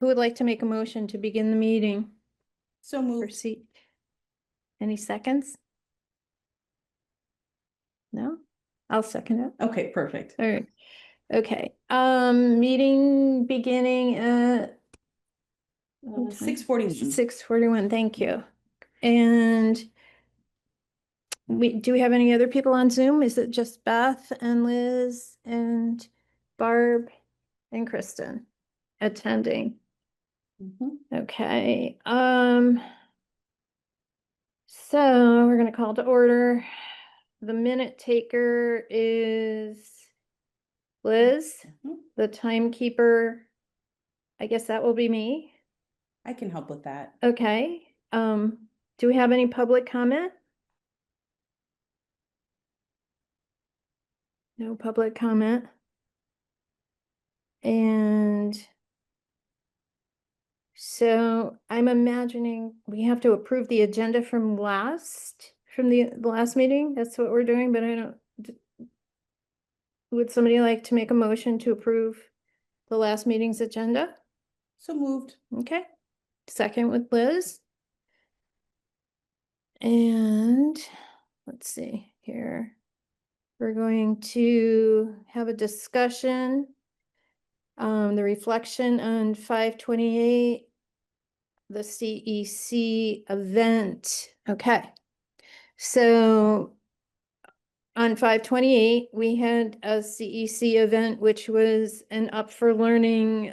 Who would like to make a motion to begin the meeting? So moved. Proceed. Any seconds? No? I'll second it. Okay, perfect. All right. Okay, meeting beginning at 6:41. 6:41, thank you. And do we have any other people on Zoom? Is it just Beth and Liz and Barb and Kristen attending? Okay, so we're gonna call to order. The minute taker is Liz, the timekeeper. I guess that will be me. I can help with that. Okay, do we have any public comment? No public comment. And so I'm imagining we have to approve the agenda from the last meeting. That's what we're doing, but I don't. Would somebody like to make a motion to approve the last meeting's agenda? So moved. Okay, second with Liz. And let's see here. We're going to have a discussion. The reflection on 5/28, the CEC event. Okay. So on 5/28, we had a CEC event, which was an Up for Learning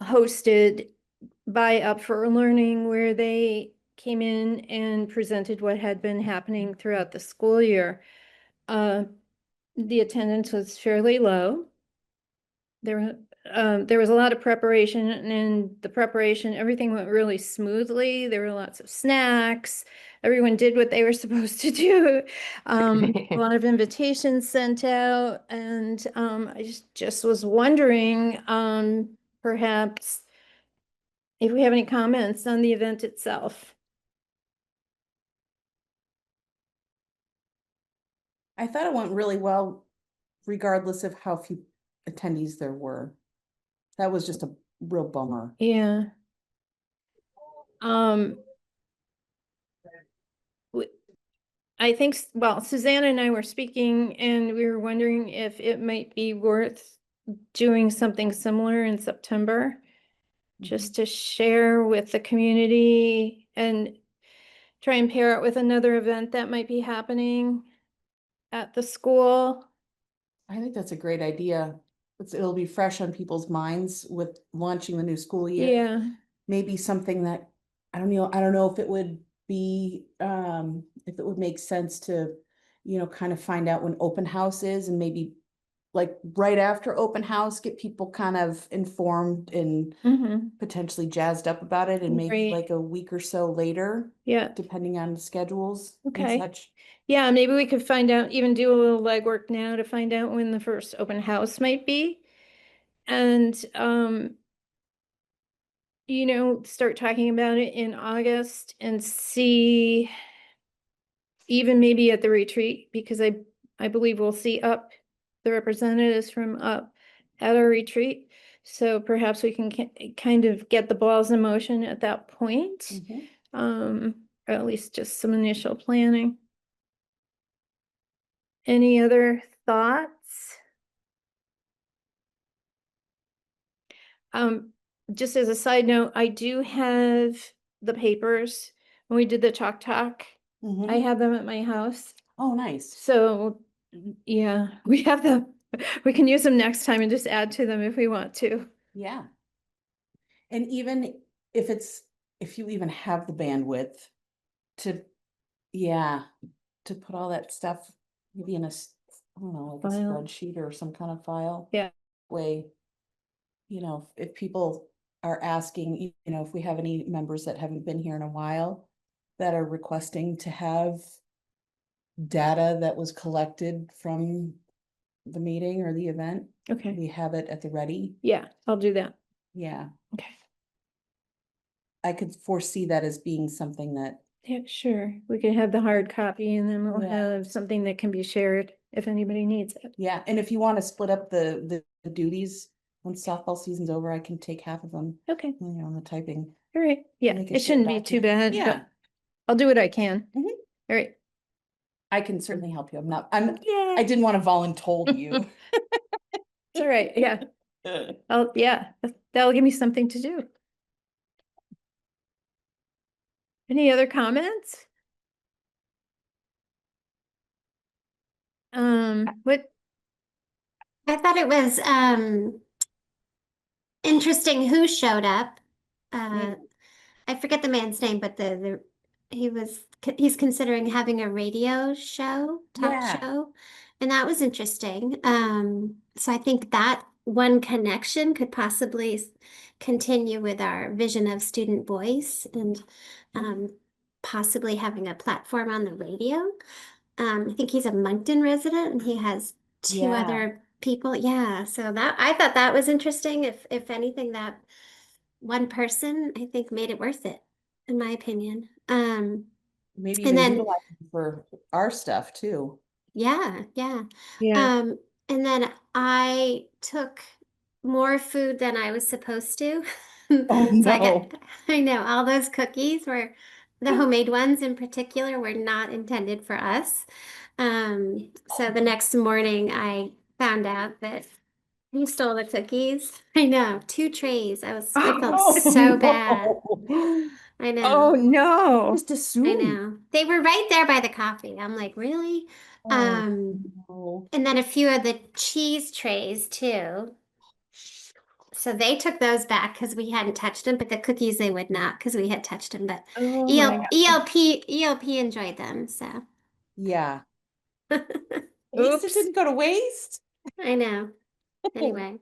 hosted by Up for Learning, where they came in and presented what had been happening throughout the school year. The attendance was fairly low. There was a lot of preparation, and the preparation, everything went really smoothly. There were lots of snacks. Everyone did what they were supposed to do. A lot of invitations sent out, and I just was wondering, perhaps if we have any comments on the event itself. I thought it went really well, regardless of how few attendees there were. That was just a real bummer. Yeah. I think, well, Susanna and I were speaking, and we were wondering if it might be worth doing something similar in September, just to share with the community and try and pair it with another event that might be happening at the school. I think that's a great idea. It'll be fresh on people's minds with launching the new school year. Yeah, Maybe something that, I don't know if it would be, if it would make sense to, kind of find out when open house is, and maybe like right after open house, get people kind of informed and potentially jazzed up about it, and maybe Right. like a week or so later, yeah, depending on schedules and okay. such. Yeah, maybe we could find out, even do a little legwork now to find out when the first open house might be. And, start talking about it in August and see, even maybe at the retreat, because I believe we'll see the representatives from Up at our retreat. So perhaps we can kind of get the balls in motion at that point. Or at least just some initial planning. Any other thoughts? Just as a side note, I do have the papers when we did the Chalk Talk. I have them at my house. Oh, nice. So, yeah, we have them. We can use them next time and just add to them if we want to. Yeah. And even if you even have the bandwidth to, to put all that stuff maybe in I don't know, like a File. spreadsheet or some kind of file. Yeah. Way, if people are asking, if we have any members that haven't been here in a while that are requesting to have data that was collected from the meeting or the event, Okay. we have it at the ready. Yeah, I'll do that. Yeah. Okay. I could foresee that as being something that, Yeah, sure. We can have the hard copy, and then we'll Yeah. have something that can be shared if anybody needs it. yeah, and if you want to split up the duties, when softball season's over, I can take half of them, Okay, on the typing. all right, yeah, Make a it shouldn't be short too document. bad, Yeah. but I'll do what I can. Mhm. All right. I can certainly help you. I Yeah. didn't want to voluntold you. It's all right, yeah. Yeah, that'll give me something to do. Any other comments? What, I thought it was interesting who showed up. I forget the man's name, but he's considering having a radio show, talk Yeah. show, and that was interesting. So I think that one connection could possibly continue with our vision of student voice and possibly having a platform on the radio. I think he's a Moncton resident and he has two Yeah. other people. Yeah, so that I thought that was interesting. If anything, that one person I think made it worth it, in my opinion. Maybe And even then utilize it for our stuff too. yeah, yeah. yeah, And then I took more food than I was supposed to. Oh, So no. I know all those cookies were, the homemade ones in particular, were not intended for us. So the next morning I found out that he stole the cookies. I know, 2 trays. I felt Oh, so bad. no. I oh, know. no. Just I assume. know. They were right there by the coffee. I'm like, really? Oh, Um, no. and then a few of the cheese trays too. So they took those back because we hadn't touched them, but the cookies they would not because we had touched them. But Oh, my God. ELP enjoyed them. So Yeah. At least it Oops, didn't go to waste. I know. Anyway.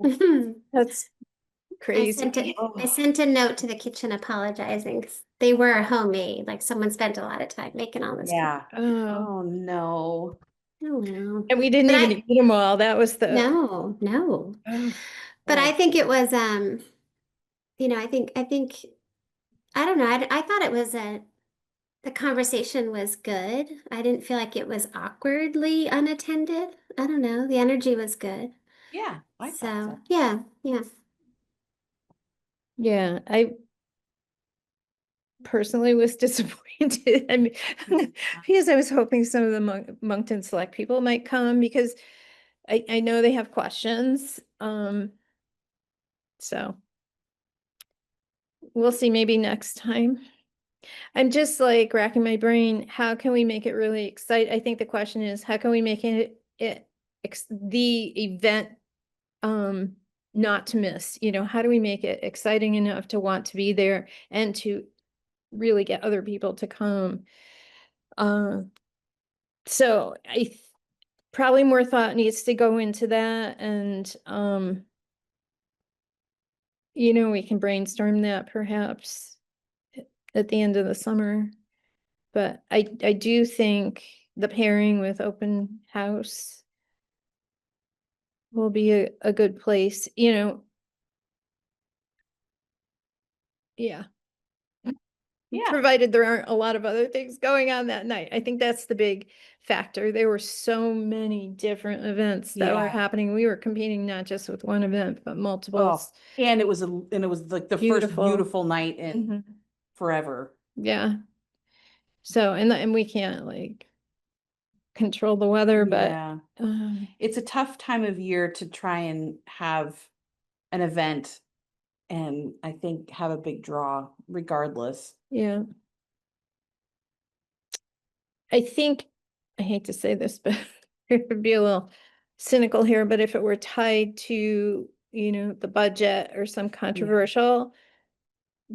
I that's sent crazy. it. I Oh, sent a note to the kitchen apologizing 'cause they were homemade. Like someone spent a lot of time making all this food. yeah. Oh, Oh, no. Oh well. and we didn't But even I eat them all. That was the, no, no. oh, But I Oh, think it was I think I don't know. I thought it was the conversation was good. I didn't feel like it was awkwardly unattended. I don't know. The energy was good. yeah, I thought So so. yeah, yeah. yeah, I personally was disappointed. I mean, because I was hoping some of the Moncton Select people might come because I know they have questions. So we'll see maybe next time. I'm just like racking my brain. How can we make it really excite? I think the question is, how can we make the event not to miss? How do we make it exciting enough to want to be there and to really get other people to come? So probably more thought needs to go into that, and we can brainstorm that perhaps at the end of the summer. But I do think the pairing with open house will be a good place, yeah. Yeah. Provided there aren't a lot of other things going on that night. I think that's the big factor. There were so many different events that were Yeah. happening. We were competing not just with one event, but multiple. Oh, and it was like the first Beautiful. beautiful night in Mhm. forever. Yeah. So, and we can't like control the weather, but Yeah. It's a tough time of year to try and have an event and I think have a big draw regardless. yeah. I think, I hate to say this, but it would be a little cynical here, but if it were tied to, the budget or some controversial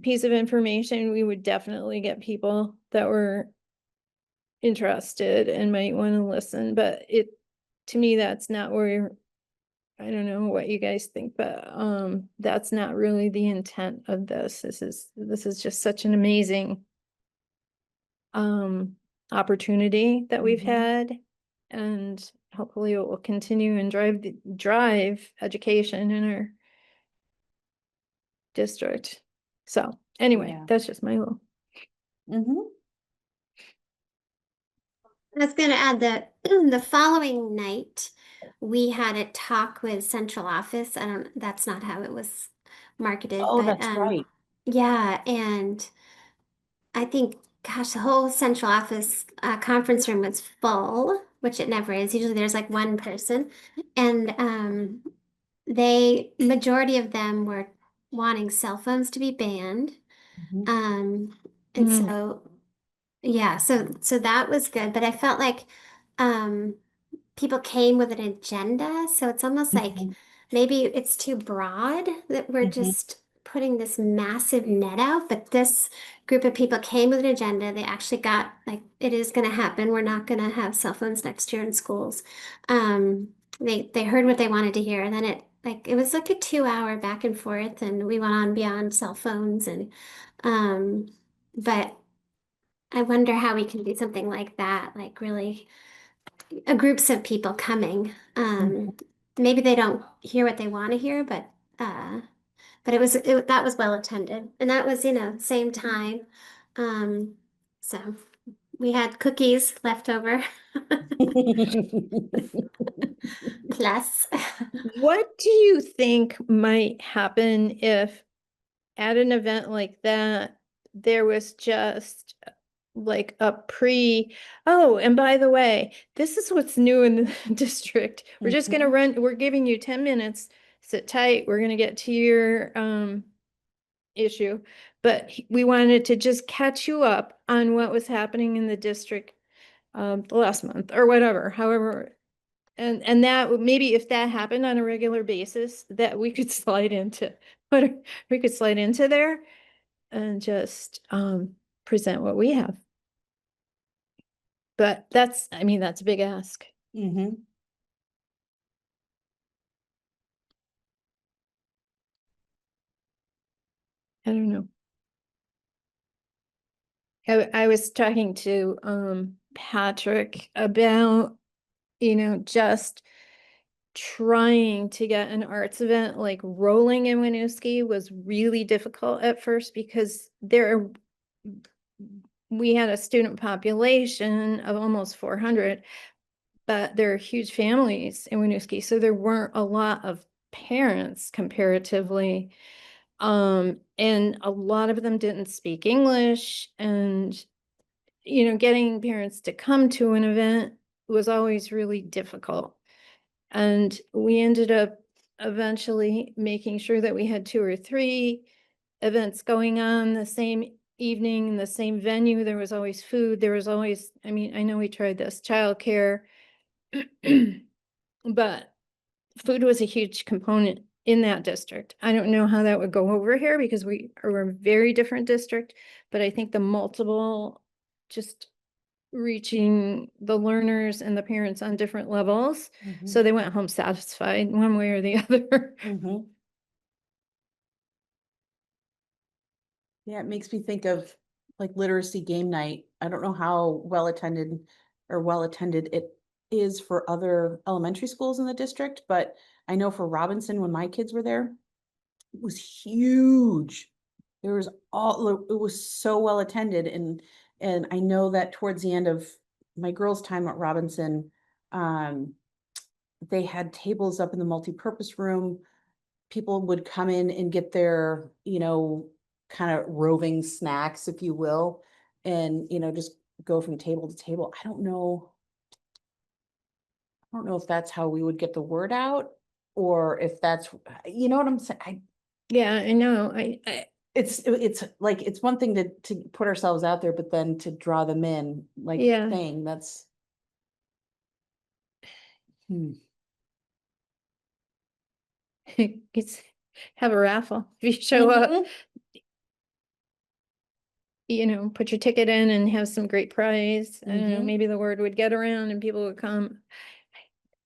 piece of information, we would definitely get people that were interested and might want to listen, but to me, that's not where, I don't know what you guys think, but, that's not really the intent of this. This is just such an amazing, opportunity that we've Mhm. had. And hopefully it will continue and drive education in our district. So anyway, Yeah. that's just my little. Mhm. I was going to add that the following night, we had a talk with central office. I don't, that's not how it was marketed, Oh, but, that's right. yeah, and I think, gosh, the whole central office conference room was full, which it never is. Usually there's like one person. And majority of them were wanting cell phones to be banned. Mhm. And Mm. so, yeah, so that was good. But I felt like um, people came with an agenda. So it's almost like Mhm. maybe it's too broad that we're Mhm. just putting this massive net out. But this group of people came with an agenda. They actually got like, it is going to happen. We're not going to have cell phones next year in schools. They heard what they wanted to hear. And then it was like a 2 hour back and forth, and we went on beyond cell phones. And but I wonder how we can do something like that, like really groups of people coming. Maybe they don't hear what they want to hear, uh, but that was well attended, and that was same time. Um, so we had cookies left over, plus. What do you think might happen if at an event like that, there was just like a oh, and by the way, this is what's new in the district. We're just gonna we're giving you 10 minutes, sit tight, we're gonna get to your issue. But we wanted to just catch you up on what was happening in the district the last month or whatever, however. And that maybe if that happened on a regular basis, that we could slide into, but we could slide into there and just present what we have. But I mean, that's a big ask. Mhm. I don't know. I was talking to Patrick about, just trying to get an arts event like rolling in Winooski was really difficult at first because we had a student population of almost 400, but there are huge families in Winooski, so there weren't a lot of parents comparatively. And a lot of them didn't speak English, and getting parents to come to an event was always really difficult. And we ended up eventually making sure that we had 2 or 3 events going on the same evening in the same venue. There was always food. There was always, I mean, I know we tried this, childcare, but food was a huge component in that district. I don't know how that would go over here because we are a very different district, but I think the multiple just reaching the learners and the parents on different levels. So they went home satisfied one way or the other. Mhm. Yeah, it makes me think of like literacy game night. I don't know how well attended it is for other elementary schools in the district, but I know for Robinson, when my kids were there, it was huge. It was so well attended, and I know that towards the end of my girls' time at Robinson, um, they had tables up in the multipurpose room. People would come in and get their, kind of roving snacks, if you will, and, just go from table to table. I don't know if that's how we would get the word out, or if that's, you know what I'm saying? Yeah, I know. It's like, it's one thing to put ourselves out there, but then to draw them in, like Yeah. saying that's. Hmm. It's have a raffle. If you show up, Mhm. put your ticket in and have some great prize. I don't know, Mhm. maybe the word would get around and people would come.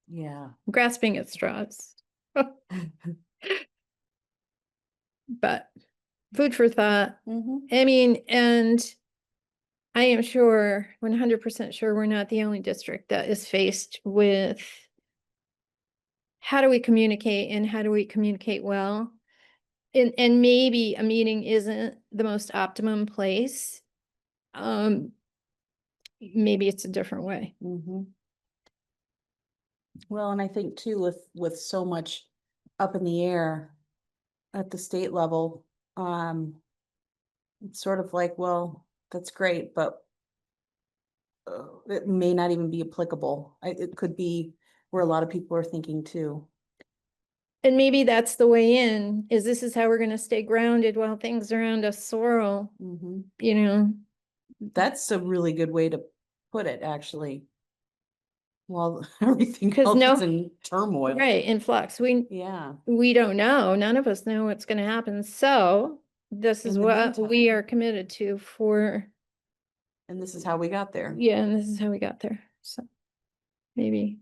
Yeah. Grasping at straws. But food for thought. Mhm. I mean, and I am sure, 100% sure, we're not the only district that is faced with how do we communicate and how do we communicate well? And maybe a meeting isn't the most optimum place. Maybe it's a different way. Mhm. Well, and I think too, with so much up in the air at the state level, it's sort of like, well, that's great, but it may not even be applicable. It could be where a lot of people are thinking too. And maybe that's the way in, is this is how we're gonna stay grounded while things around us swirl, Mhm. you know? That's a really good way to put it, actually. Well, everything 'Cause else no- is in turmoil. Right, in flux. Yeah. We don't know. None of us know what's gonna happen. So this is In the what we meantime. are committed to for, And this is how we got there. yeah, and this is how we got there. So maybe.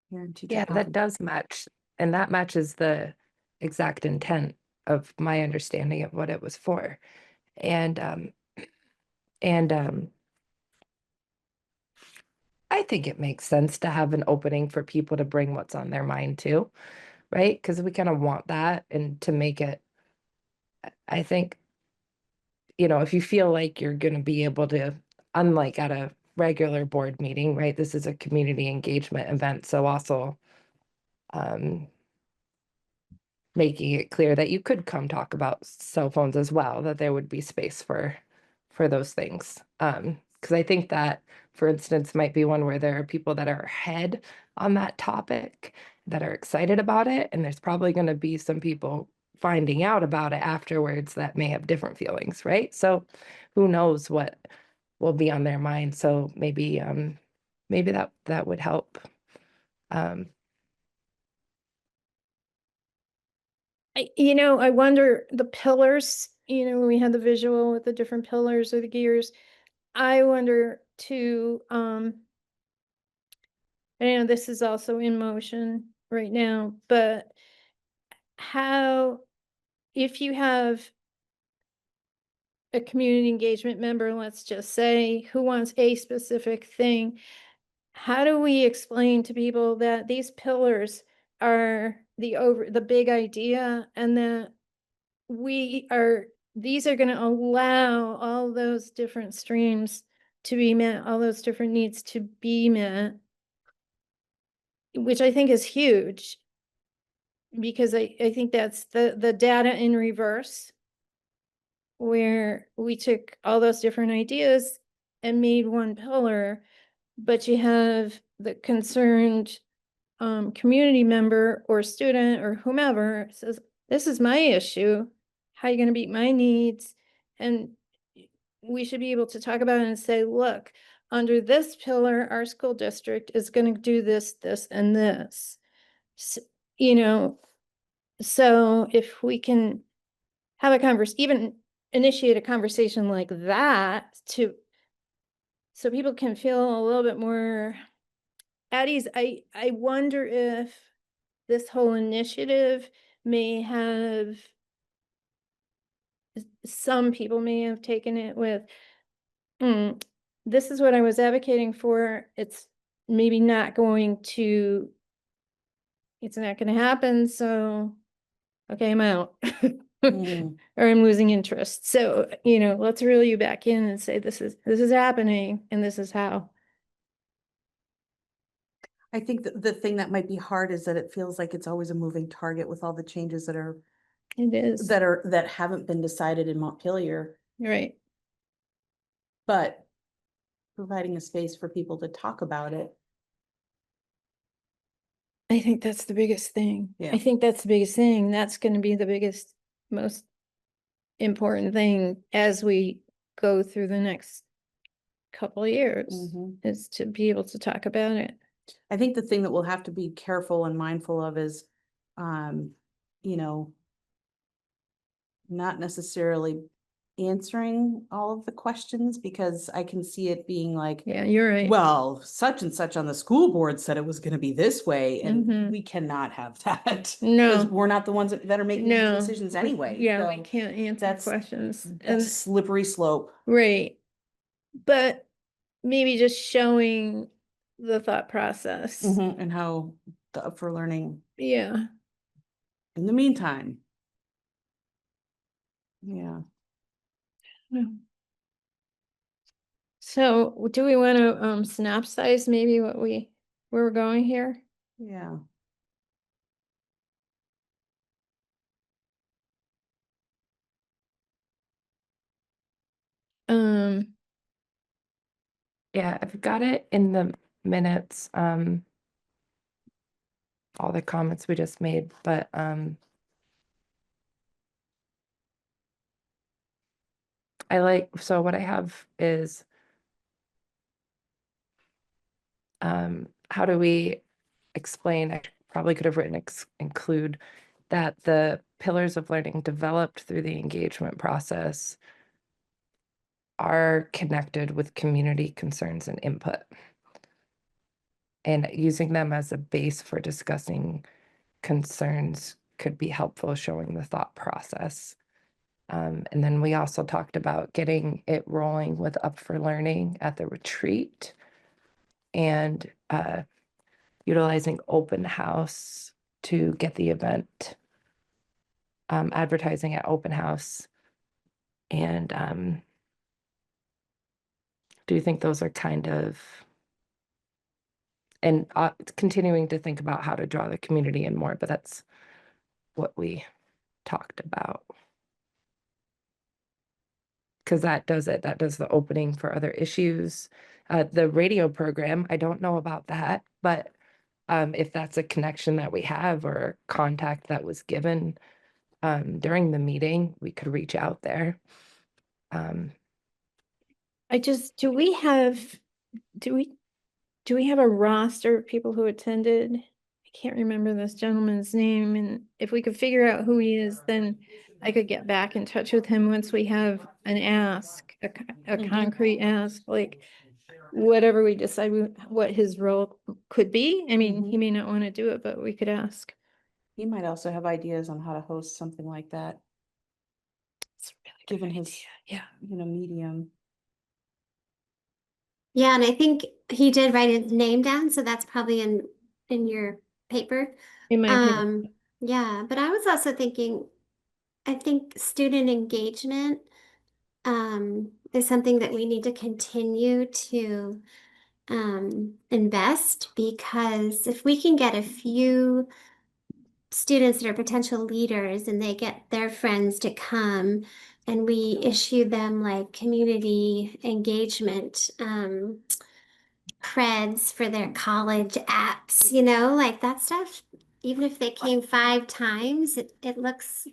Here, teacher Yeah, that comment. does match. And that matches the exact intent of my understanding of what it was for. And and I think it makes sense to have an opening for people to bring what's on their mind too, right? Because we kind of want that and to make it, I think, if you feel like you're going to be able to, unlike at a regular board meeting, right? This is a community engagement event. So also, um, making it clear that you could come talk about cell phones as well, that there would be space for those things. Because I think that, for instance, might be one where there are people that are ahead on that topic that are excited about it, and there's probably going to be some people finding out about it afterwards that may have different feelings, right? So who knows what will be on their mind. So maybe that would help. Um, I wonder the pillars, when we had the visual with the different pillars or the gears. I wonder too, I know this is also in motion right now, but how, if you have a community engagement member, let's just say, who wants a specific thing, how do we explain to people that these pillars are the big idea, and that these are gonna allow all those different streams to be met, all those different needs to be met, which I think is huge. Because I think that's the data in reverse, where we took all those different ideas and made one pillar, but you have the concerned community member or student or whomever says, this is my issue. How are you gonna meet my needs? And we should be able to talk about it and say, look, under this pillar, our school district is gonna do this, this, and this. You know, so if we can have a even initiate a conversation like that so people can feel a little bit more at ease. I wonder if this whole initiative may have, some people may have taken it with, "Hmm, this is what I was advocating for. It's maybe not going to, it's not gonna happen, so, okay, I'm out." Mm. Or I'm losing interest. So, let's reel you back in and say, this is happening and this is how. I think the thing that might be hard is that it feels like it's always a moving target with all the changes that It is, haven't been decided in Montpelier, right. but providing a space for people to talk about it. I think that's the biggest thing. Yeah. I think that's the biggest thing. That's gonna be the biggest, most important thing as we go through the next couple of years, Mhm. is to be able to talk about it. I think the thing that we'll have to be careful and mindful of is, you know, not necessarily answering all of the questions, because I can see it being like, Yeah, you're right. well, such and such on the school board said it was gonna be this way, and Mhm. we cannot have that. 'Cause No. we're not the ones that are making these No. decisions anyway. Yeah, we so can't answer that's- questions. That's And slippery slope. right. But maybe just showing the thought process. And how the Up for Learning Yeah. in the meantime. Yeah. Yeah. So do we want to synopsize maybe where we're going here? Yeah. Um, Yeah, I've got it in the minutes, all the comments we just made, but I like, so what I have is how do we explain, I probably could have written include that the pillars of learning developed through the engagement process are connected with community concerns and input. And using them as a base for discussing concerns could be helpful, showing the thought process. And then we also talked about getting it rolling with Up for Learning at the retreat and utilizing open house to get the event, advertising at open house. And do you think those are kind of, and continuing to think about how to draw the community in more, but that's what we talked about. Because that does it, that does the opening for other issues. The radio program, I don't know about that, but if that's a connection that we have or contact that was given during the meeting, we could reach out there. do we have a roster of people who attended? I can't remember this gentleman's name, and if we could figure out who he is, then I could get back in touch with him once we have an ask, a Mhm. concrete ask, like whatever we decide what his role could be. I mean, he may not want to do it, but we could ask. He might also have ideas on how to host something like that, It's a really good given his, idea. Yeah. medium. Yeah, and I think he did write his name down, so that's probably in your paper. In my opinion. Yeah, but I was also thinking, I think student engagement is something that we need to continue to invest, because if we can get a few students that are potential leaders and they get their friends to come and we issue them like community engagement creds for their college apps, like that stuff, even if they came 5 times, it looks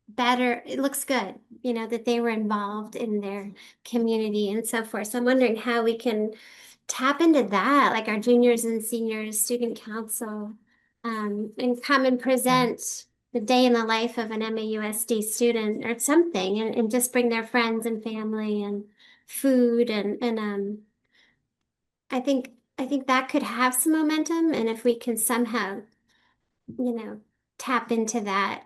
better, it looks good, that they were involved in their community and so forth. So I'm wondering how we can tap into that, like our juniors and seniors, student council, and come and present the day in the life of an MAUSD student or something, and just bring their friends and family and food and I think that could have some momentum, and if we can somehow, tap into that,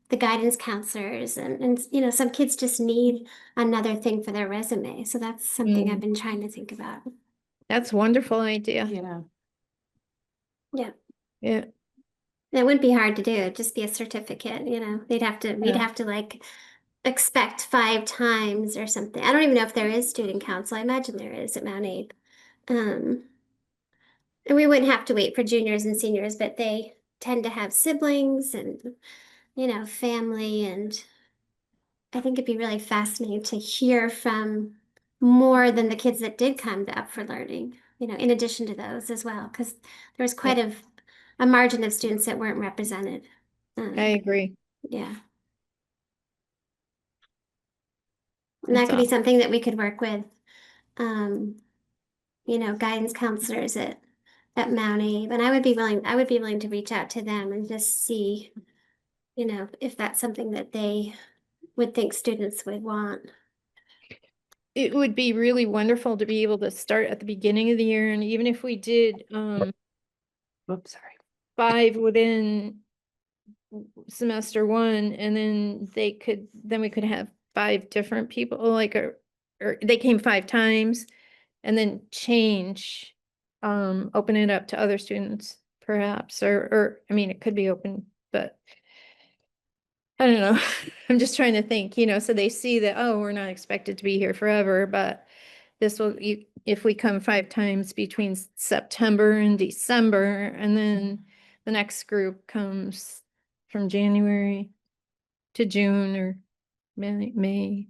the guidance counselors and some kids just need another thing for their resume. So that's something I've been trying to think about. That's a wonderful idea. Yeah. Yeah. Yeah. It wouldn't be hard to do, it'd just be a certificate, we'd Yeah. have to like expect 5 times or something. I don't even know if there is student council. I imagine there is at Mount Abe. Um, and we wouldn't have to wait for juniors and seniors, but they tend to have siblings and, family. And I think it'd be really fascinating to hear from more than the kids that did come to Up for Learning, in addition to those as well, because there was quite a margin of students that weren't represented. I agree. Yeah. And that That's could be awesome. something that we could work with, um, guidance counselors at Mount Abe. And I would be willing to reach out to them and just see, if that's something that they would think students would want. It would be really wonderful to be able to start at the beginning of the year, and even if we did Oops, sorry. 5 within semester 1, and then we could have 5 different people, like, or they came 5 times, and then change, open it up to other students perhaps, or I mean, it could be open, but I don't know. I'm just trying to think, so they see that, oh, we're not expected to be here forever, but this will, if we come 5 times between September and December, and then the next group comes from January to June or May.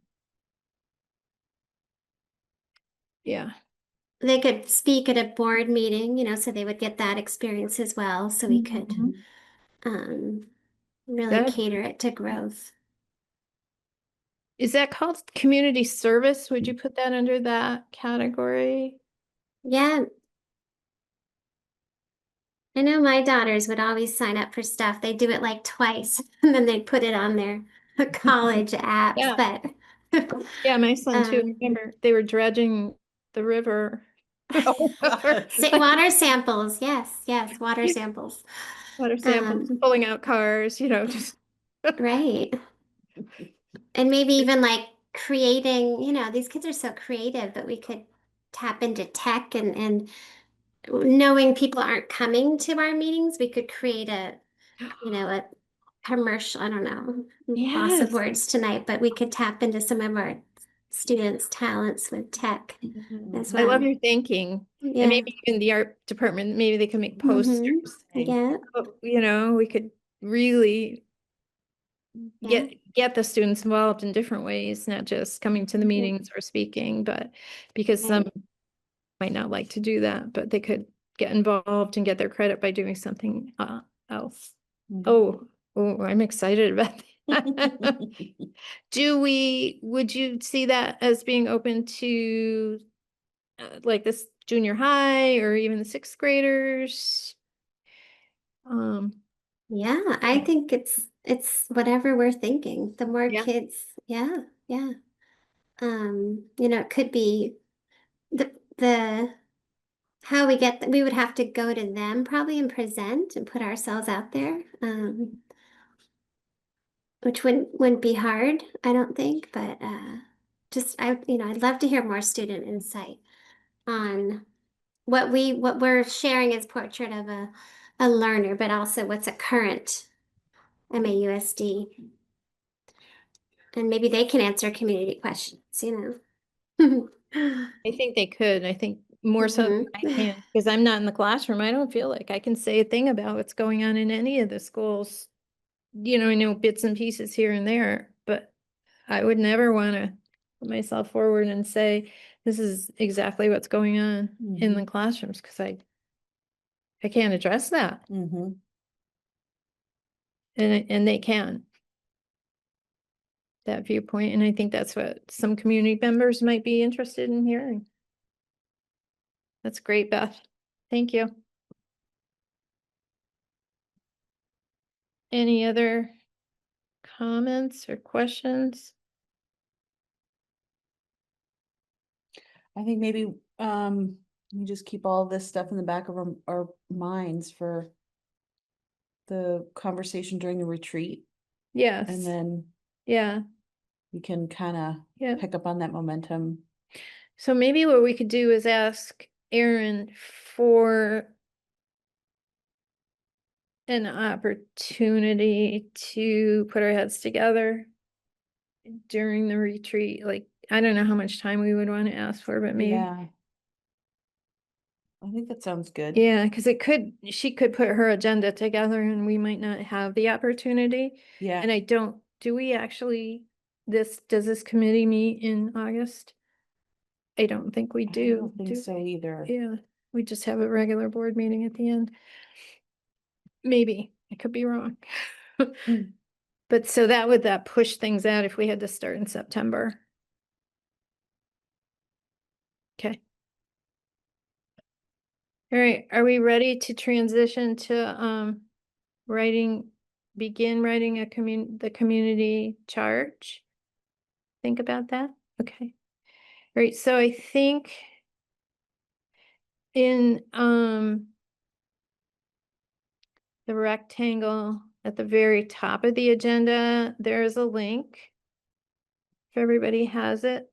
Yeah, They could speak at a board meeting, you know, so they would get that experience as well, so we could Mhm. really That- cater it to growth. is that called community service? Would you put that under that category? Yeah. I know my daughters would always sign up for stuff. They do it like twice and then they'd put it on their college apps, Yeah. but Yeah, my son too. Um, Remember, they were dredging the river. Oh, God. water samples, yes, water Yeah. samples. Water samples, Um, pulling out cars, just. Right. And maybe even like creating, you know, these kids are so creative, but we could tap into tech and knowing people aren't coming to our meetings, we could create a commercial, I don't know, lots of Yes. words tonight, but we could tap into some of our students' talents with tech as I love well. your thinking. And Yeah. maybe in the art department, maybe they can make Mhm. posters. Yeah. We could really Yeah. get the students involved in different ways, not just coming to the Mhm. meetings or speaking, but because some Right. might not like to do that, but they could get involved and get their credit by doing something else. Mhm. Oh, I'm excited about that. Would you see that as being open to like this junior high or even the 6th graders? Yeah, I think it's whatever we're thinking. The more Yeah. kids, yeah, yeah. You know, it could be the how we get we would have to go to them probably and present and put ourselves out there. Which wouldn't be hard, I don't think, but just I'd love to hear more student insight on what we're sharing as portrait of a learner, but also what's a current MAUSD. And maybe they can answer community questions, you know. I think they could. I think more so than I can, because I'm not in the classroom. I don't feel like I can say a thing about what's going on in any of the schools. I know bits and pieces here and there, but I would never want to put myself forward and say, this is exactly what's going on in the classrooms, because I can't address that. Mhm. And they can. That viewpoint, and I think that's what some community members might be interested in hearing. That's great, Beth. Thank you. Any other comments or questions? I think maybe we just keep all this stuff in the back of our minds for the conversation during the retreat, and Yes, then yeah, we can kind of yeah. pick up on that momentum. So maybe what we could do is ask Erin for an opportunity to put our heads together during the retreat. Like, I don't know how much time we would want to ask for, but maybe. Yeah. I think that sounds good. Yeah, because she could put her agenda together and we might not have the opportunity. Yeah. And do we actually, does this committee meet in August? I don't think we I do. don't think so either. Yeah, we just have a regular board meeting at the end. Maybe, I could be wrong. Mm. But so that push things out if we had to start in September. Okay. All right, are we ready to transition to begin writing the community charge? Think about that? Okay. All right, so I think in the rectangle at the very top of the agenda, there is a link. If everybody has it,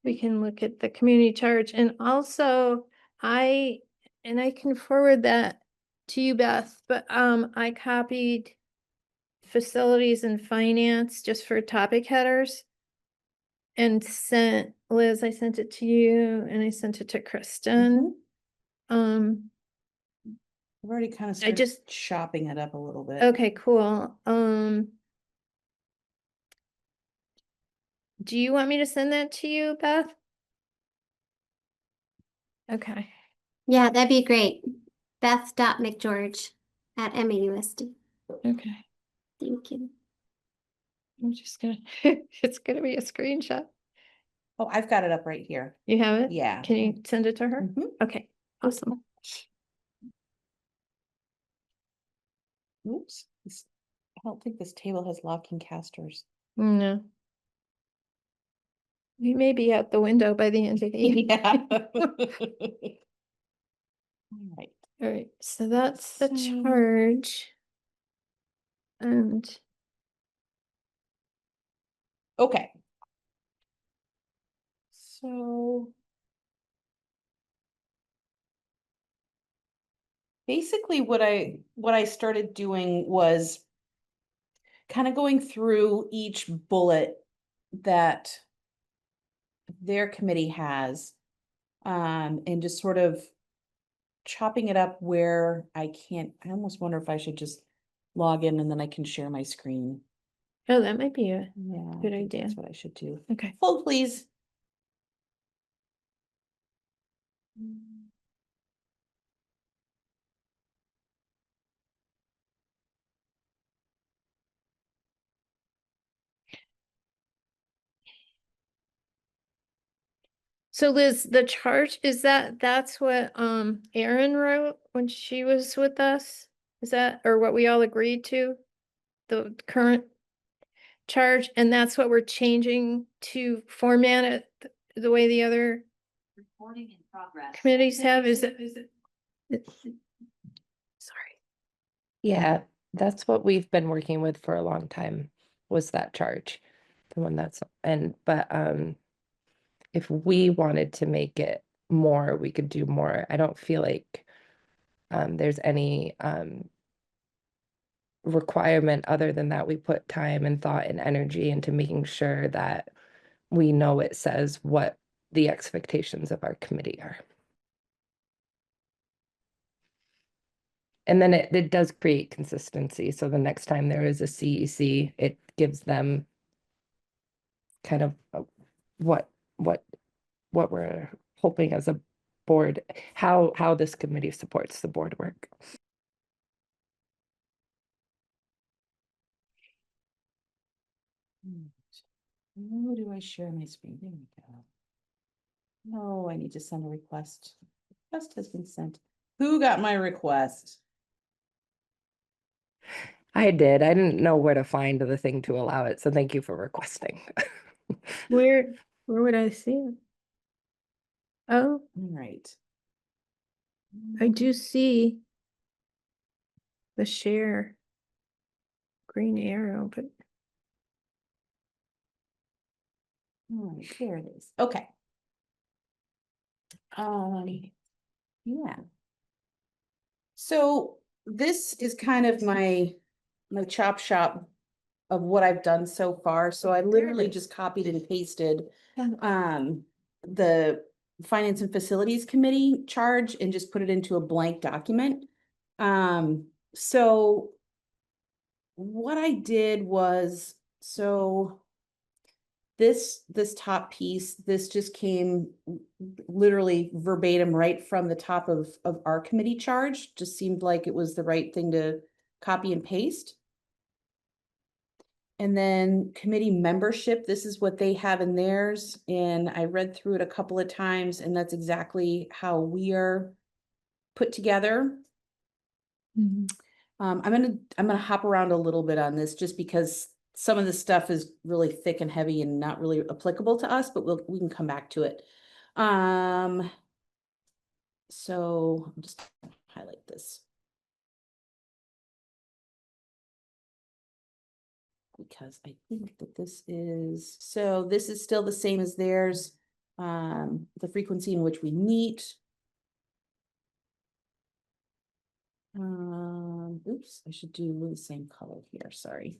we can look at the community charge. And also I can forward that to you, Beth, but I copied facilities and finance just for topic headers. and sent, Liz, I sent it to you and I sent it to Kristen. Um, I've already kind of I started just- chopping it up a little bit. okay, cool. Do you want me to send that to you, Beth? Okay. Yeah, that'd be great. Beth.mcgeorge@MAUSD. Okay. Thank you. I'm just gonna, it's gonna be a screenshot. Oh, I've got it up right here. You have it? Yeah. Can you send it to her? Mhm. Okay, awesome. Oops. I don't think this table has locking casters. No. We may be out the window by the end of the evening. Yeah. All right. All right, so that's the So- charge. And Okay. So. Basically, what I started doing was kind of going through each bullet that their committee has, and just sort of chopping it up where I can't. I almost wonder if I should just log in and then I can share my screen. oh, that might be a Yeah, I good think idea. that's what I should do. Okay. Hold, please. So Liz, the charge, is that's what Erin wrote when she was with us? Is that, or what we all agreed to? The current charge, and that's what we're changing to format it the way the other Recording in progress. committees have, is it? Sorry. Yeah, that's what we've been working with for a long time, was that charge. The one that's, but if we wanted to make it more, we could do more. I don't feel like there's any requirement other than that we put time and thought and energy into making sure that we know it says what the expectations of our committee are. And then it does create consistency. So the next time there is a CEC, it gives them kind of what we're hoping as a board, how this committee supports the board work. How do I share my screen? There we go. No, I need to send a request. Request has been sent. Who got my request? I did. I didn't know where to find the thing to allow it, so thank you for requesting. Where would I see it? Oh, All right. I do see the share green arrow, but All right, there it is. Okay. Yeah. So this is kind of my chop shop of what I've done so far. So I literally just copied and pasted the Finance and Facilities Committee charge and just put it into a blank document. So what I did was, so this top piece, this just came literally verbatim right from the top of our committee charge. Just seemed like it was the right thing to copy and paste. And then committee membership, this is what they have in theirs. And I read through it a couple of times, and that's exactly how we are put together. I'm gonna hop around a little bit on this just because some of the stuff is really thick and heavy and not really applicable to us, but we can come back to it. So I'll just highlight this. Because I think that this is still the same as theirs. The frequency in which we meet. Oops, I should do the same color here, sorry.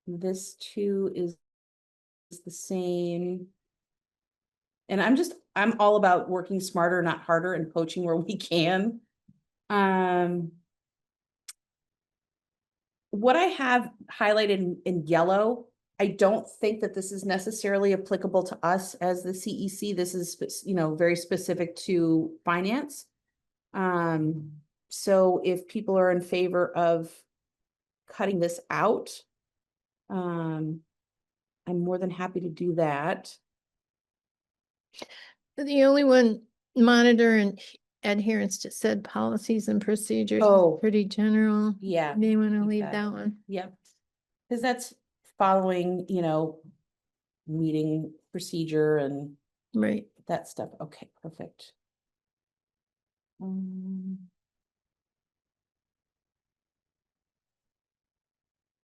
This too is is the same. And I'm all about working smarter, not harder, and poaching where we can. What I have highlighted in yellow, I don't think that this is necessarily applicable to us as the CEC. This is, very specific to finance. So if people are in favor of cutting this out, I'm more than happy to do that. The only one, monitor and adherence to said policies and procedures, is Oh. pretty general. Yeah. May want to keep leave that. that one. Yep. Because that's following, meeting procedure and Right. that stuff. Okay, perfect.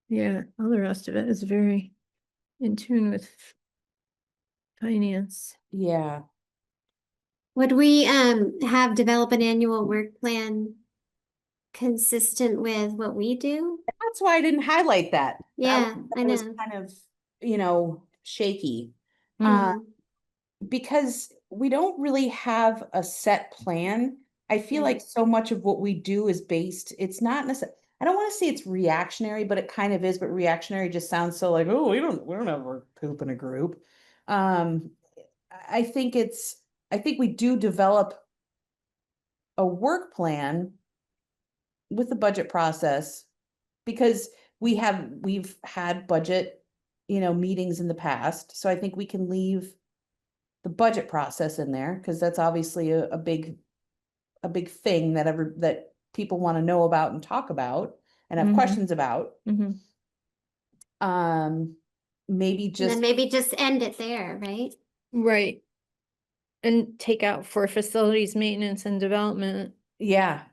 Yeah, all the rest of it is very in tune with finance. Yeah, Would we have develop an annual work plan consistent with what we do? that's why I didn't highlight that. Yeah, I was know. kind of, shaky. Uh, Mhm. because we don't really have a set plan. I feel Yeah. like so much of what we do is based, it's not necessarily, I don't want to say it's reactionary, but it kind of is, but reactionary just sounds so like, oh, we don't ever poop in a group. I think we do develop a work plan with the budget process because we've had budget, meetings in the past. So I think we can leave the budget process in there because that's obviously a big thing that people want to know about and talk about and have Mhm. questions about. Mhm. Maybe And just then maybe just end it there, right? Right. And take out for facilities maintenance and development. yeah,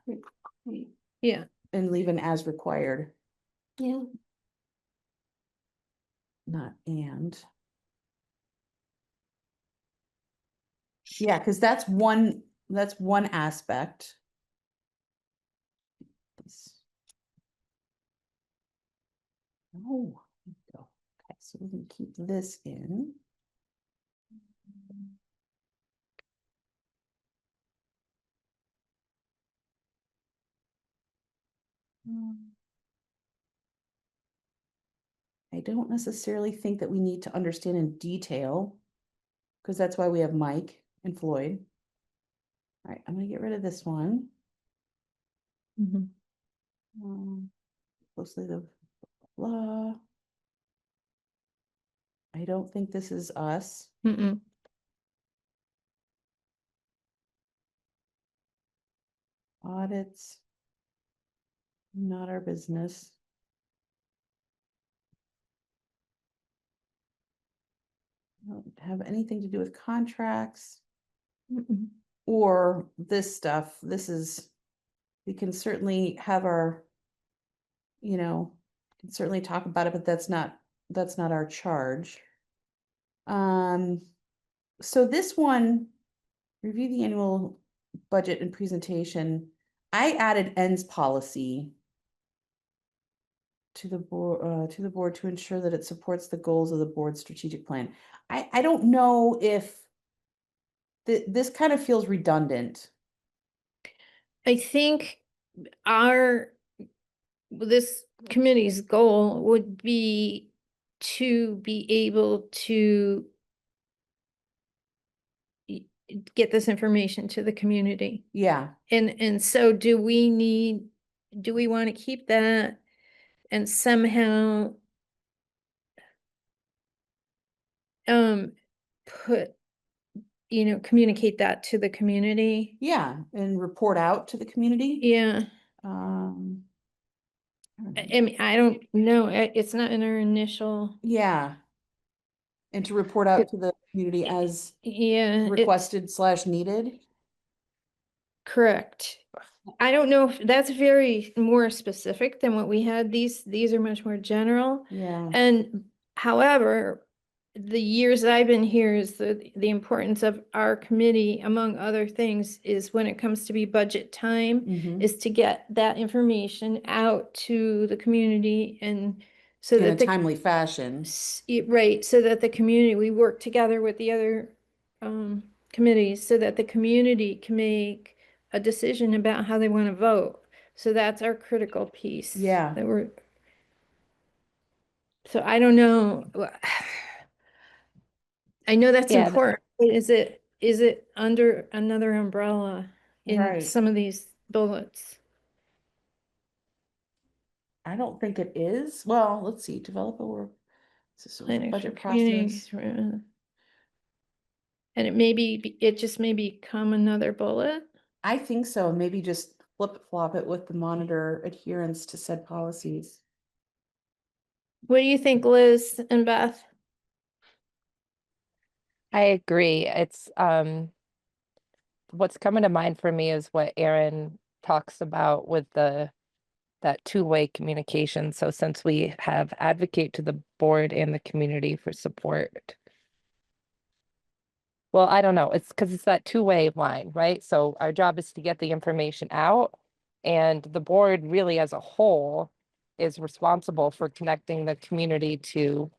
Yeah. and leave an as required, Yeah. not and. Yeah, because that's one aspect. Oh, there we go. Okay, so we can keep this in. I don't necessarily think that we need to understand in detail, because that's why we have Mike and Floyd. All right, I'm gonna get rid of this one. Mhm. Closely the blah. I don't think this is us. Mm-mm. Audits. Not our business. Don't have anything to do with contracts Mm-mm. or this stuff. We can certainly have our, can certainly talk about it, but that's not our charge. So this one, review the annual budget and presentation. I added ends policy to the board to ensure that it supports the goals of the board's strategic plan. I don't know if this kind of feels redundant. I think this committee's goal would be to be able to get this information to the community. Yeah, And so do we want to keep that and somehow put, communicate that to the community? yeah, and report out to the community. Yeah. Um, I mean, I don't know. It's not in our initial, yeah. And to report out to the community as yeah, it's requested / needed. correct. I don't know if that's very more specific than what we had. These are much more general. Yeah, And however, the years that I've been here is the importance of our committee, among other things, is when it comes to be budget time, mhm. is to get that information out to the community and So In a that the timely fashion. Right, so that the community, we work together with the other committees so that the community can make a decision about how they want to vote. So that's our critical piece. Yeah. That we're, so I don't know. I know that's Yeah, important, but is it under another umbrella in Right. some of these bullets? I don't think it is. Well, let's see, develop a work system for Planning for budget communities, process. and it may be, it just may become another bullet. I think so. Maybe just flip flop it with the monitor adherence to said policies. What do you think, Liz and Beth? I agree. It's what's coming to mind for me is what Aaron talks about with that two-way communication. So since we have advocate to the board and the community for support. Well, I don't know. It's because it's that two-way line, right? So our job is to get the information out, and the board really as a whole is responsible for connecting the community to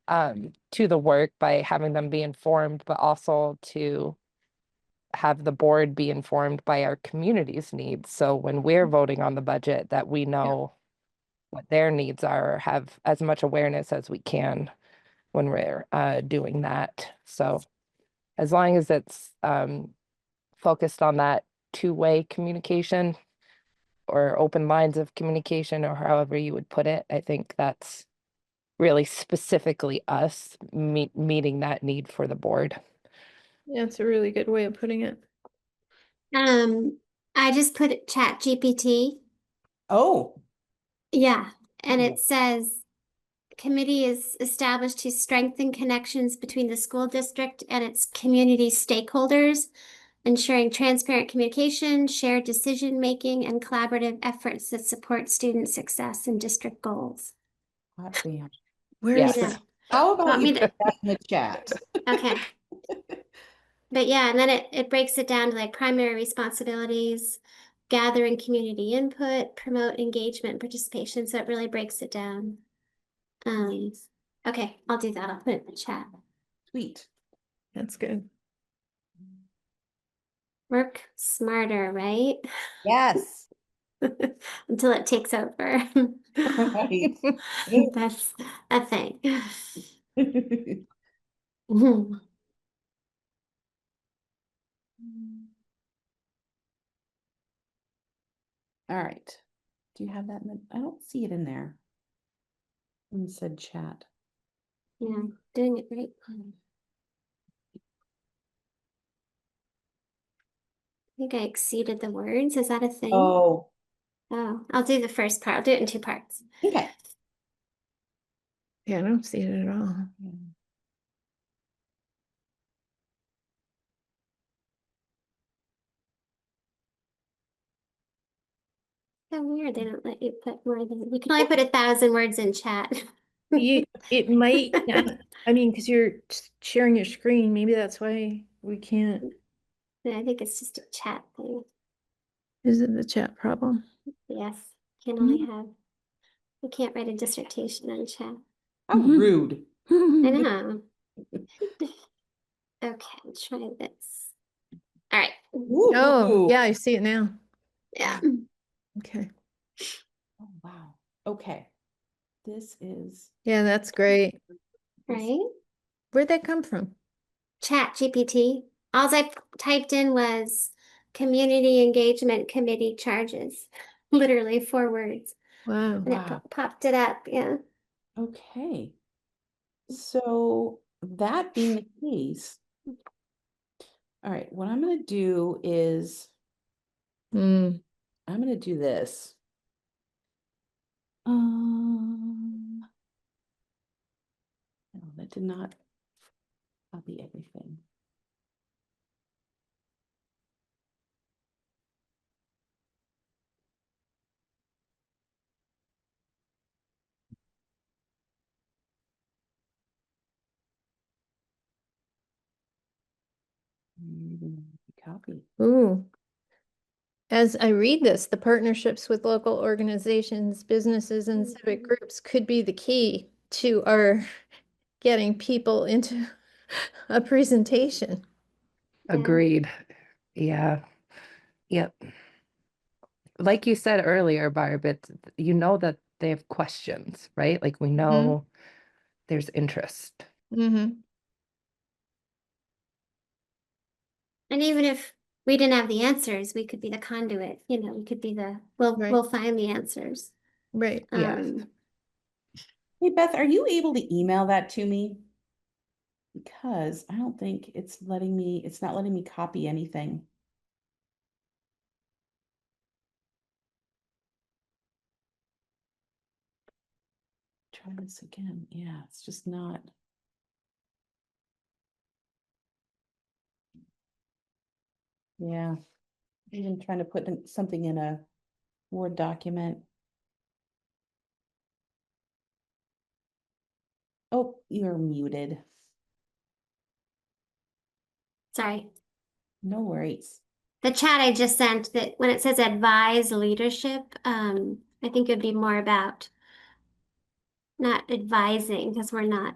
the work by having them be informed, but also to have the board be informed by our community's needs. So when we're voting on the budget, that we know what their needs are, or have as much awareness as we can when we're doing that. So as long as it's focused on that two-way communication or open lines of communication, or however you would put it, I think that's really specifically us meeting that need for the board. Yeah, it's a really good way of putting it. I just put it Chat GPT. Oh, Yeah, and Yeah. it says committee is established to strengthen connections between the school district and its community stakeholders, ensuring transparent communication, shared decision-making, and collaborative efforts that support student success and district goals. hot damn. Where Yes. is Yeah. that? How about Want you me put to- that in the chat? Okay. But yeah, and then it breaks it down to like primary responsibilities, gathering community input, promote engagement and participation. So it really breaks it down. Okay, I'll do that. I'll put it in the chat. Sweet. That's good. Work smarter, right? Yes. Until it takes over. Right. That's a thing. All right. Do you have that in the, I don't see it in there. In said chat. Yeah, doing it right. I think I exceeded the words. Is that a thing? Oh, Oh, I'll do the first part. I'll do it in two parts. okay. Yeah, I don't see it at all. So weird. They don't let you put more than, you can only put 1,000 words in chat. It might not, I mean, because you're sharing your screen, maybe that's why we can't. I think it's just a chat thing. Is it the chat problem? Yes, can only have, you can't write a dissertation on chat. How rude. I know. Okay, try this. All right. Oh, yeah, I see it now. Yeah. Okay. Oh, wow. Okay. This is. Yeah, that's great. Right. Where'd that come from? Chat GPT. All I typed in was community engagement committee charges. Literally 4 words. Wow. And it Wow. popped it up. Yeah. Okay. So that being the case, all right, what I'm going to do is Mm. I'm going to do this. No, that did not copy everything. Copy. Ooh. as I read this, the partnerships with local organizations, businesses, and civic groups could be the key to our getting people into a presentation. Yeah. Agreed. Yeah. Yep. Like you said earlier, Barb, it's, you know that they have questions, right? Like we know there's interest. Mm-hmm. And even if we didn't have the answers, we could be the conduit, you know, we could be Right. we'll find the answers. Right. Yeah. Hey Beth, are you able to email that to me? Because I don't think it's not letting me copy anything. Try this again. Yeah, it's just not. Yeah, even trying to put something in a Word document. Oh, you're muted. Sorry. No worries. The chat I just sent, that when it says advise leadership, I think it'd be more about not advising, because we're not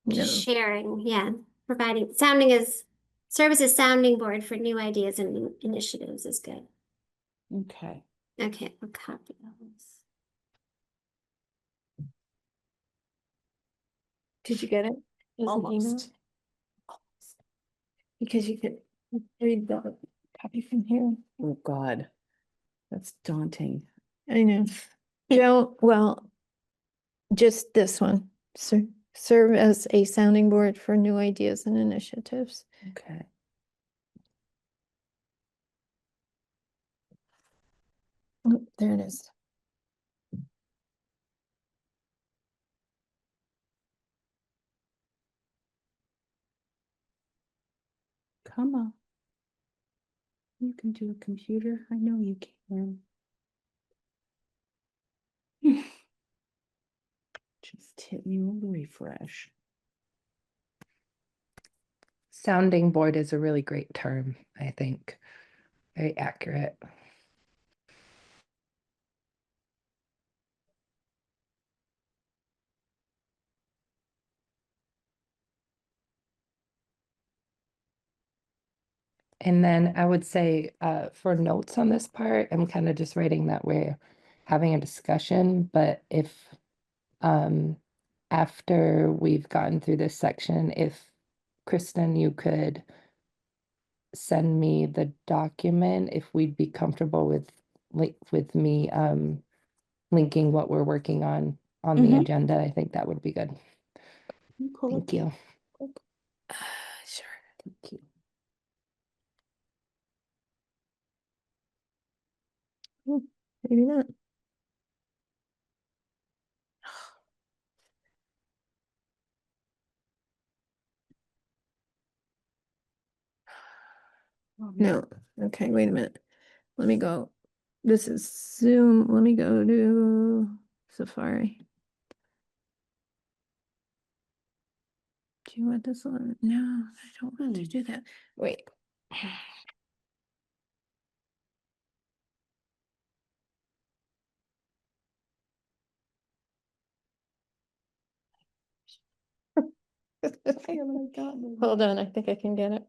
just No. sharing, yeah, providing, service as sounding board for new ideas and initiatives is good. Okay. Okay, I'll copy those. Did you get it? As an email? Almost. Because you could read the copy from here. Oh, God. That's daunting. I know. Well, just this one. Serve as a sounding board for new ideas and initiatives. Okay. Oh, there it is. Come on. You can do a computer. I know you can. Just hit me with a refresh. Sounding board is a really great term, I think. Very accurate. And then I would say for notes on this part, I'm kind of just writing that we're having a discussion, but if after we've gotten through this section, if Kristen, you could send me the document, if we'd be comfortable with with me linking what we're working on the Mhm. agenda, I think that would be good. Pull it Thank you. Sure. Thank you. Maybe not. No. Okay, wait a minute. Let me go. This is Zoom. Let me go to Safari. Do you want this one? No, I don't want to do that. Wait. Hold on, I think I can get it.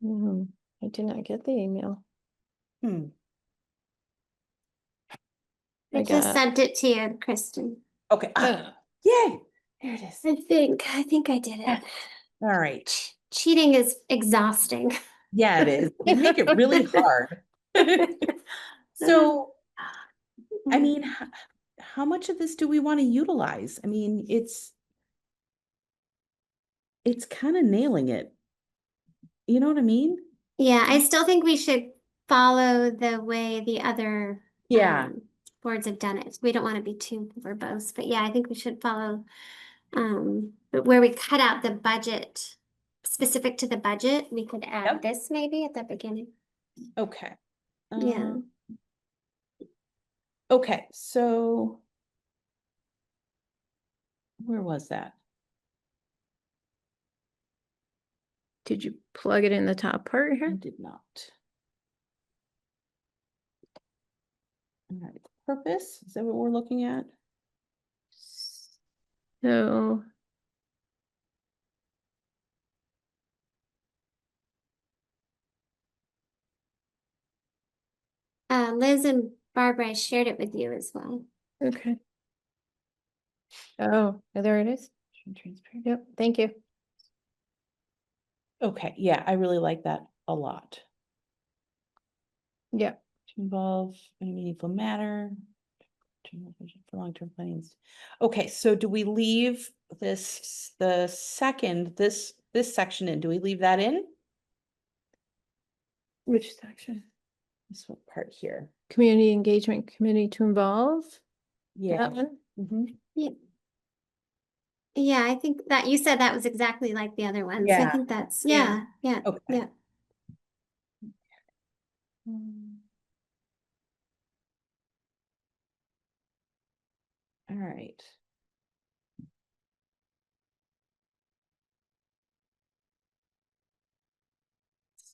No, I did not get the email. Hmm. I I just got, sent it to you, Kristen. Okay. Yay. There it is. I think I did it. All right. Cheating is exhausting. Yeah, it is. They make it really hard. So, I mean, how much of this do we want to utilize? I mean, it's kind of nailing it. You know what I mean? Yeah, I still think we should follow the way the other Yeah. boards have done it. We don't want to be too verbose, but yeah, I think we should follow but where we cut out the budget specific to the budget, we could add Yep. this maybe at the beginning. Okay. Yeah. Okay, so where was that? Did you plug it in the top part I here? did not. All right, purpose, is that what we're looking at? So, Liz and Barbara, I shared it with you as well. okay. Oh, there it is. Transparent. Yep, thank you. Okay, yeah, I really like that a lot. Yeah. To involve in a meaningful manner. For long-term planning. Okay, so do we leave this, the second, this section in, do we leave that in? Which section? This one part here. Community Engagement Committee to involve? Yeah. That one? Mhm. Yeah. Yeah, I think that you said that was exactly like the other ones. I Yeah. think that's, Yeah. yeah, Okay. yeah. All right.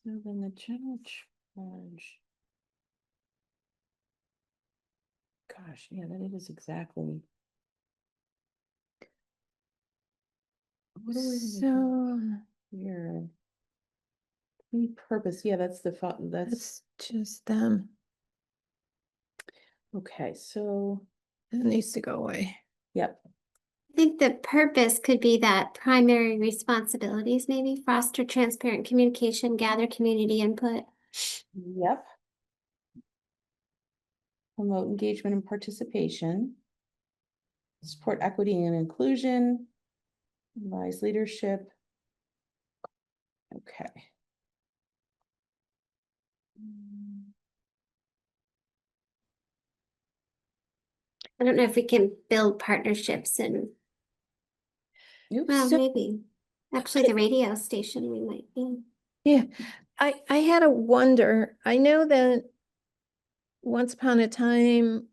So then the general charge. Gosh, yeah, that it is exactly. What are we gonna do So, here? Any purpose, yeah, that's the, that's, it's just them. okay, so, It needs to go away. yep. I think the purpose could be that primary responsibilities, maybe foster transparent communication, gather community input. Yep. Promote engagement and participation. Support equity and inclusion. Advise leadership. Okay. I don't know if we can build partnerships and, well, So, maybe. Actually, the radio station, we might, yeah. Yeah, I had a wonder. I know that once upon a time,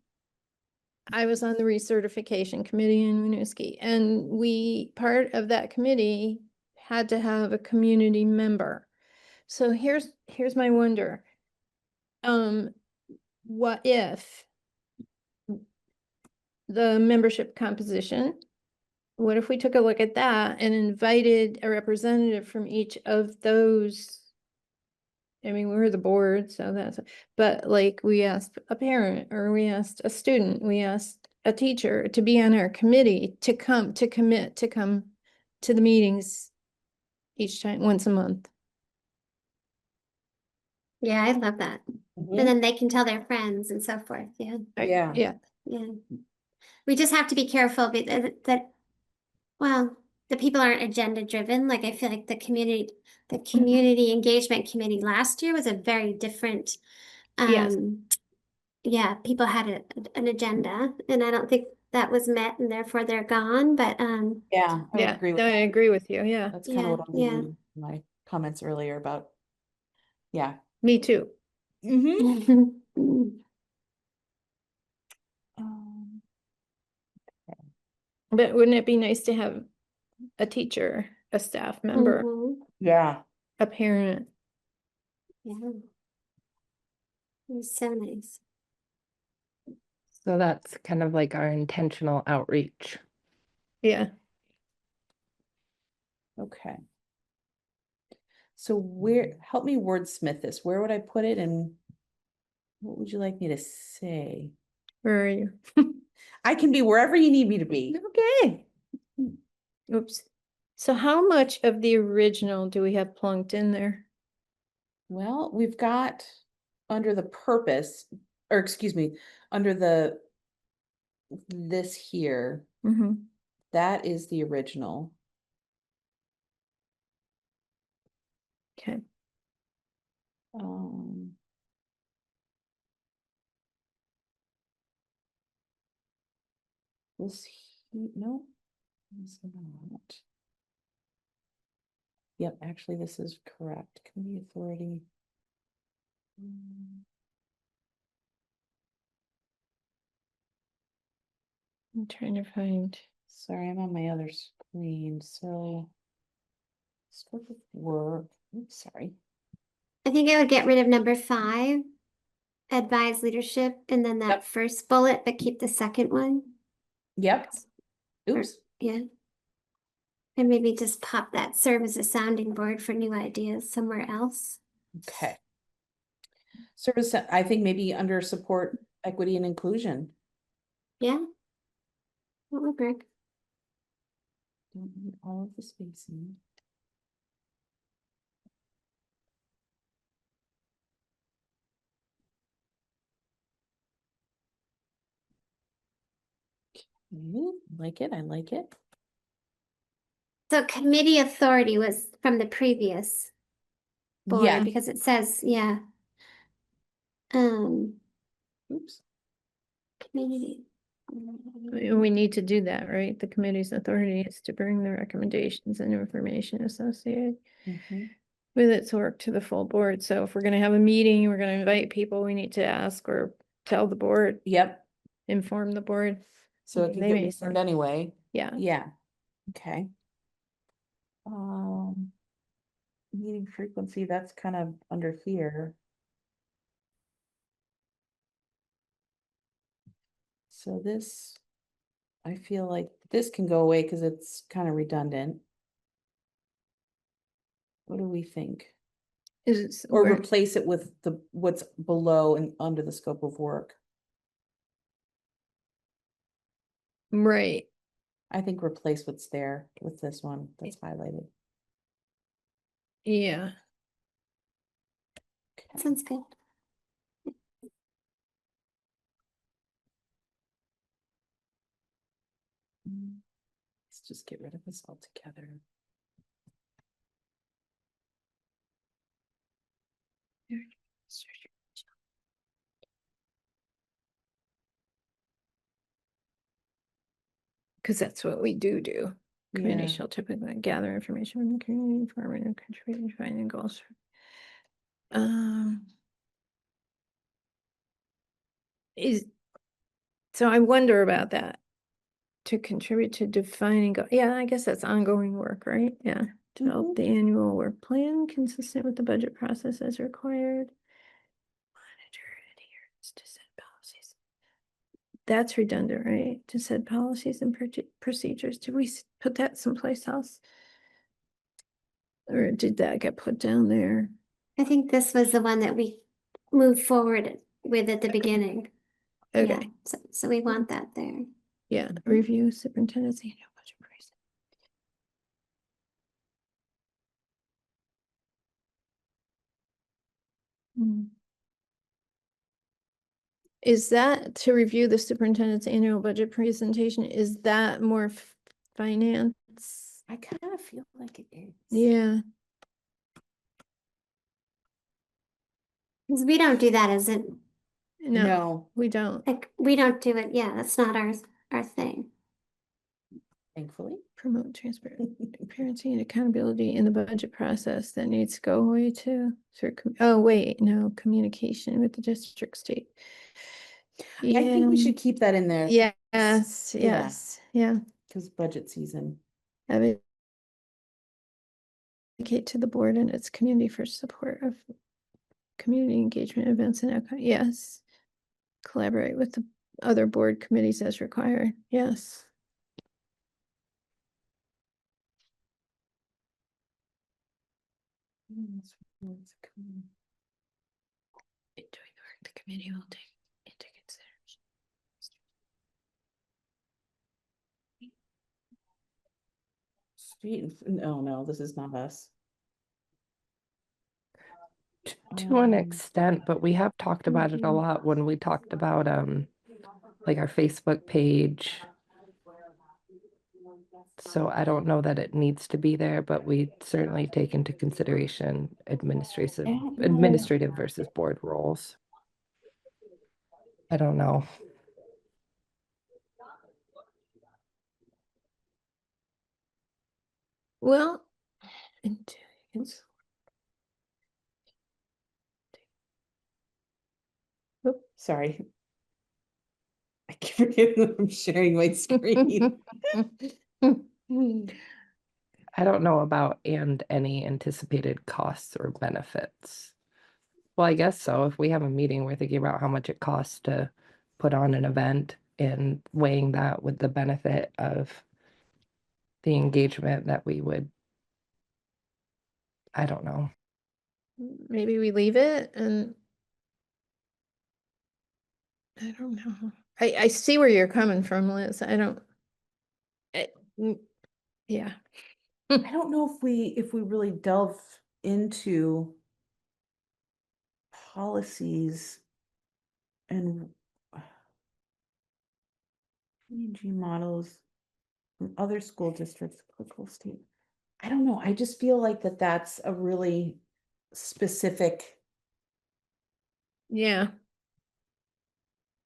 I was on the recertification committee in Winooski, and part of that committee had to have a community member. So here's my wonder. What if the membership composition, what if we took a look at that and invited a representative from each of those? I mean, we're the board, so but like we asked a parent or we asked a student, we asked a teacher to be on our committee to come, to commit, to come to the meetings each time, once a month. Yeah, I love that. mhm, And then they can tell their friends and so forth, yeah. Yeah. Yeah, Yeah. We just have to be careful that, well, the people aren't agenda driven. Like I feel like the community engagement committee last year was a very different, Yes. yeah, people had an agenda and I don't think that was met and therefore they're gone, but, Yeah, I would yeah, agree with no, I that. agree with you, yeah, That's kind of yeah, what I'm yeah. meaning in my comments earlier about. Yeah. me too. Mm-hmm. But wouldn't it be nice to have a teacher, a staff member, Mhm, Yeah. a parent? yeah. It's so nice. So that's kind of like our intentional outreach. Yeah, Okay. So where, help me wordsmith this. Where would I put it and what would you like me to say? where are you? I can be wherever you need me to be. Okay. Oops. So how much of the original do we have plunked in there? Well, we've got under the purpose, or excuse me, under this here, Mm-hmm. that is the original. Okay. Um, no, this is not. Yep, actually, this is correct. Committee authority. I'm trying to find. Sorry, I'm on my other screen, so. Scope of work, oops, sorry. I think I would get rid of number 5, advise leadership, and then that Yep. first bullet, but keep the second one. Yep. Or- Oops, Yeah. And maybe just pop that serve as a sounding board for new ideas somewhere else. okay. Service, I think maybe under support, equity and inclusion. Yeah. That would work. Don't need all of the spacing. Okay, like it, I like it. So committee authority was from the previous board Yeah, because it says, yeah. Um, oops, community. We need to do that, right? The committee's authority is to bring the recommendations and information associated mhm, with its work to the full board. So if we're gonna have a meeting, we're gonna invite people, we need to ask or tell the board, yep, inform the board. so it can They get may returned say- anyway, Yeah, yeah, okay. Meeting frequency, that's kind of under here. So this, I feel like this can go away because it's kind of redundant. What do we think? is, Or where- replace it with the, what's below and under the scope of work. right, I think replace what's there with this one that's highlighted. yeah. Sounds good. Let's just get rid of this altogether. Cause that's what we do. Committee Yeah. shall typically gather information from the community, inform and contribute and defining goals. Is, so I wonder about that. To contribute to defining, yeah, I guess that's ongoing work, right? Yeah. Develop the annual work plan consistent with the budget process as required. Monitor adherence to set policies. That's redundant, right? To set policies and procedures. Did we put that someplace else? Or did that get put down there? I think this was the one that we moved forward with at the beginning. Yeah, Okay, so we want that there. yeah, review superintendent's annual budget price. Is that to review the superintendent's annual budget presentation? Is that more finance? I kind of feel like it is. Yeah, Because we don't do that as it, no, No, we don't. like, we don't do it, yeah, that's not our thing. thankfully. Promote transparency and accountability in the budget process. That needs to go away too. Oh, wait, no, communication with the district state. I think we should keep that in there. Yes, Yeah. yes, yeah. Because budget season. Advocate to the board and its community for support of community engagement events and yes. Collaborate with the other board committees as required. Yes. Doing the work the committee will take into consideration. No, this is not us. To an extent, but we have talked about it a lot when we talked about like our Facebook page. So I don't know that it needs to be there, but we certainly take into consideration administrative versus board roles. I don't know. Well, Oops, sorry. I keep forgetting that I'm sharing my screen. I don't know about and any anticipated costs or benefits. Well, I guess so. If we have a meeting, we're thinking about how much it costs to put on an event and weighing that with the benefit of the engagement that we would, I don't know. Maybe we leave it and I don't know. I see where you're coming from, Liz. I don't. Yeah. I don't know if we really delve into policies and PG models from other school districts, applicable state. I don't know. I just feel like that's a really specific Yeah.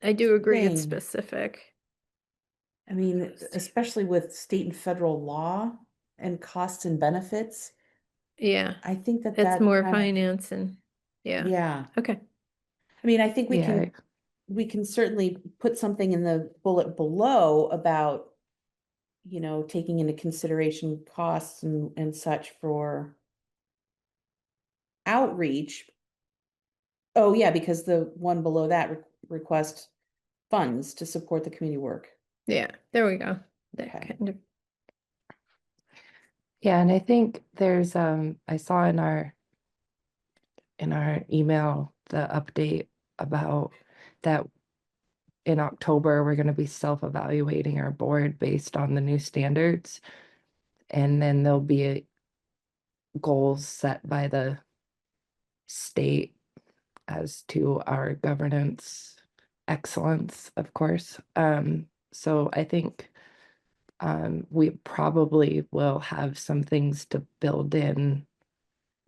I do agree it's thing. specific. I mean, especially with state and federal law and costs and benefits. Yeah. I think that It's more kind of- finance and, yeah. Yeah. Okay. I mean, I think Yeah, we can certainly put something in the bullet below about, taking into consideration costs and such for outreach. Oh, yeah, because the one below that request funds to support the community work. Yeah, there we go. That Okay. kind of, yeah, and I think there's I saw in our email the update about that in October we're going to be self-evaluating our board based on the new standards, and then there'll be goals set by the state as to our governance excellence, of course. So I think we probably will have some things to build in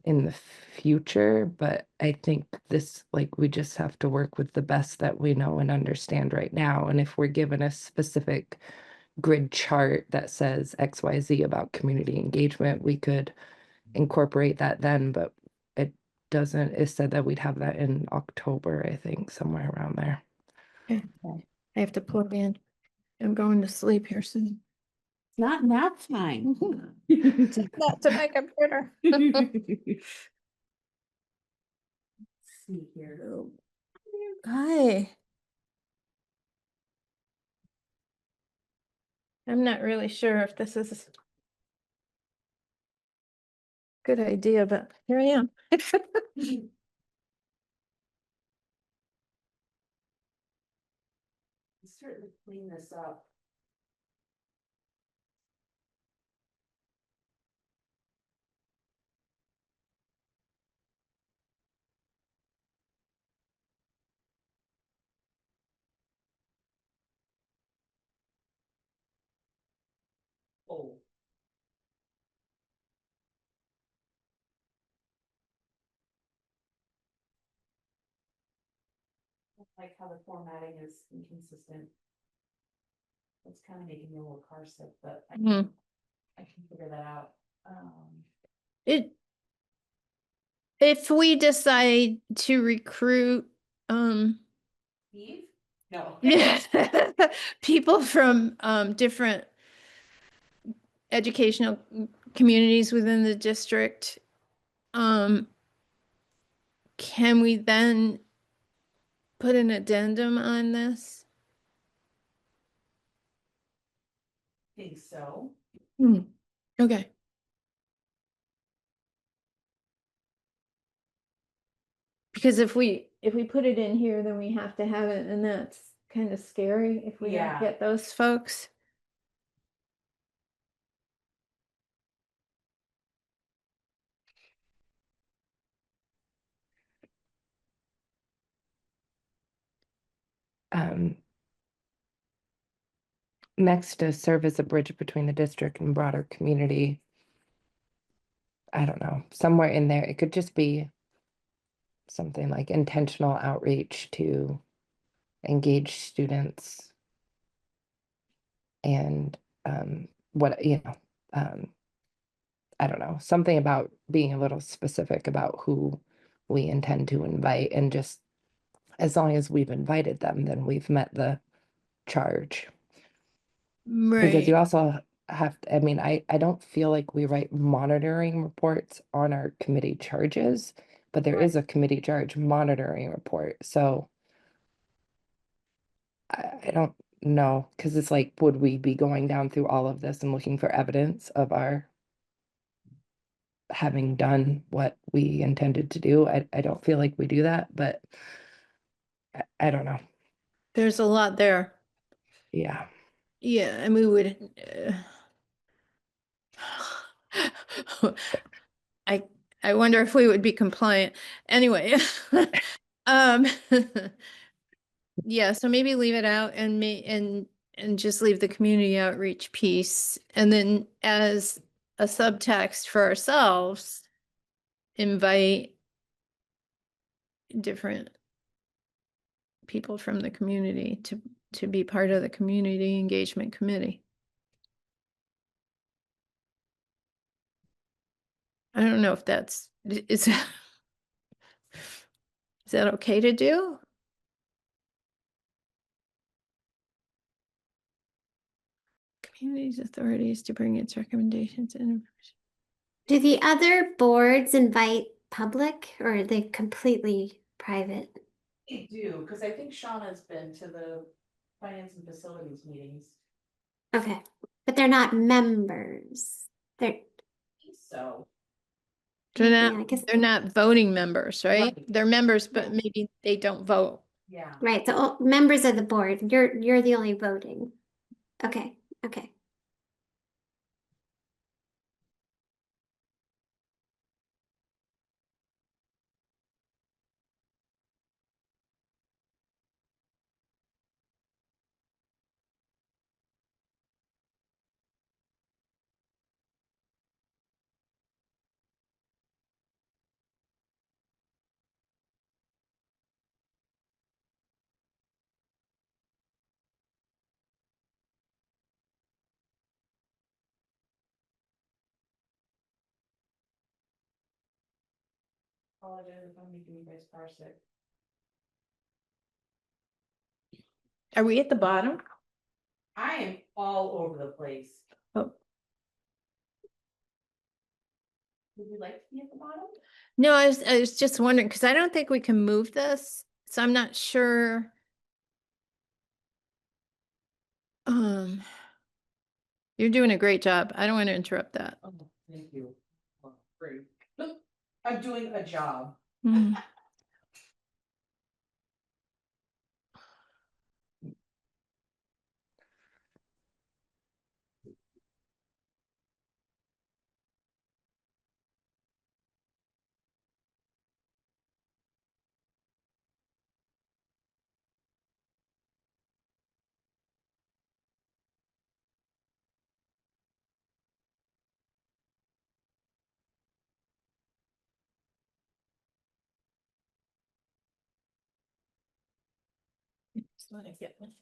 the future, but I think this, like, we just have to work with the best that we know and understand right now. And if we're given a specific grid chart that says XYZ about community engagement, we could incorporate that then, but it doesn't, it said that we'd have that in October, I think, somewhere around there. I have to plug in. I'm going to sleep here soon. Not nap time. Not to my computer. See here. Hi. I'm not really sure if this is a good idea, but here I am. Certainly clean this up. Oh. Like how the formatting is inconsistent. It's kind of making me a little car sick, but I Mhm. can figure that out. If we decide to recruit, Eve? No. people from, different educational communities within the district, can we then put an addendum on this? Think so. Okay. Because if we put it in here, then we have to have it, and that's kind of scary if we don't Yeah. get those folks. Next, to serve as a bridge between the district and broader community. I don't know, somewhere in there, it could just be something like intentional outreach to engage students and what, I don't know, something about being a little specific about who we intend to invite, and just as long as we've invited them, then we've met the charge. Because you also have, I mean, I don't feel like we write monitoring reports on our committee charges, but there is a committee charge monitoring report, so I don't know, because it's like, would we be going down through all of this and looking for evidence of our having done what we intended to do? I don't feel like we do that, but I don't know. There's a lot there. Yeah. Yeah, and we would. I I wonder if we would be compliant. Anyway, um, yeah. So maybe leave it out and just leave the community outreach piece, and then as a subtext for ourselves, invite different people from the community to be part of the community engagement committee. I don't know if is that okay to do? Communities authorities to bring its recommendations and Do the other boards invite public or are they completely private? They do, because I think Shauna's been to the finance and facilities meetings. Okay, but they're not members. They're, So. they're yeah, not I guess, they're not voting members, right? Right. They're members, but No. maybe they don't vote. Yeah. right, the members of the board, you're the only voting. Okay, okay. Apologize if I'm making you guys car sick. Are we at the bottom? I am all over the place. Oh, Would you like to be at the bottom? no, I was just wondering because I don't think we can move this, so I'm not sure. You're doing a great job. I don't want to interrupt that. Oh, thank you. Oh, great. I'm doing a job. Mm. Just let it get me.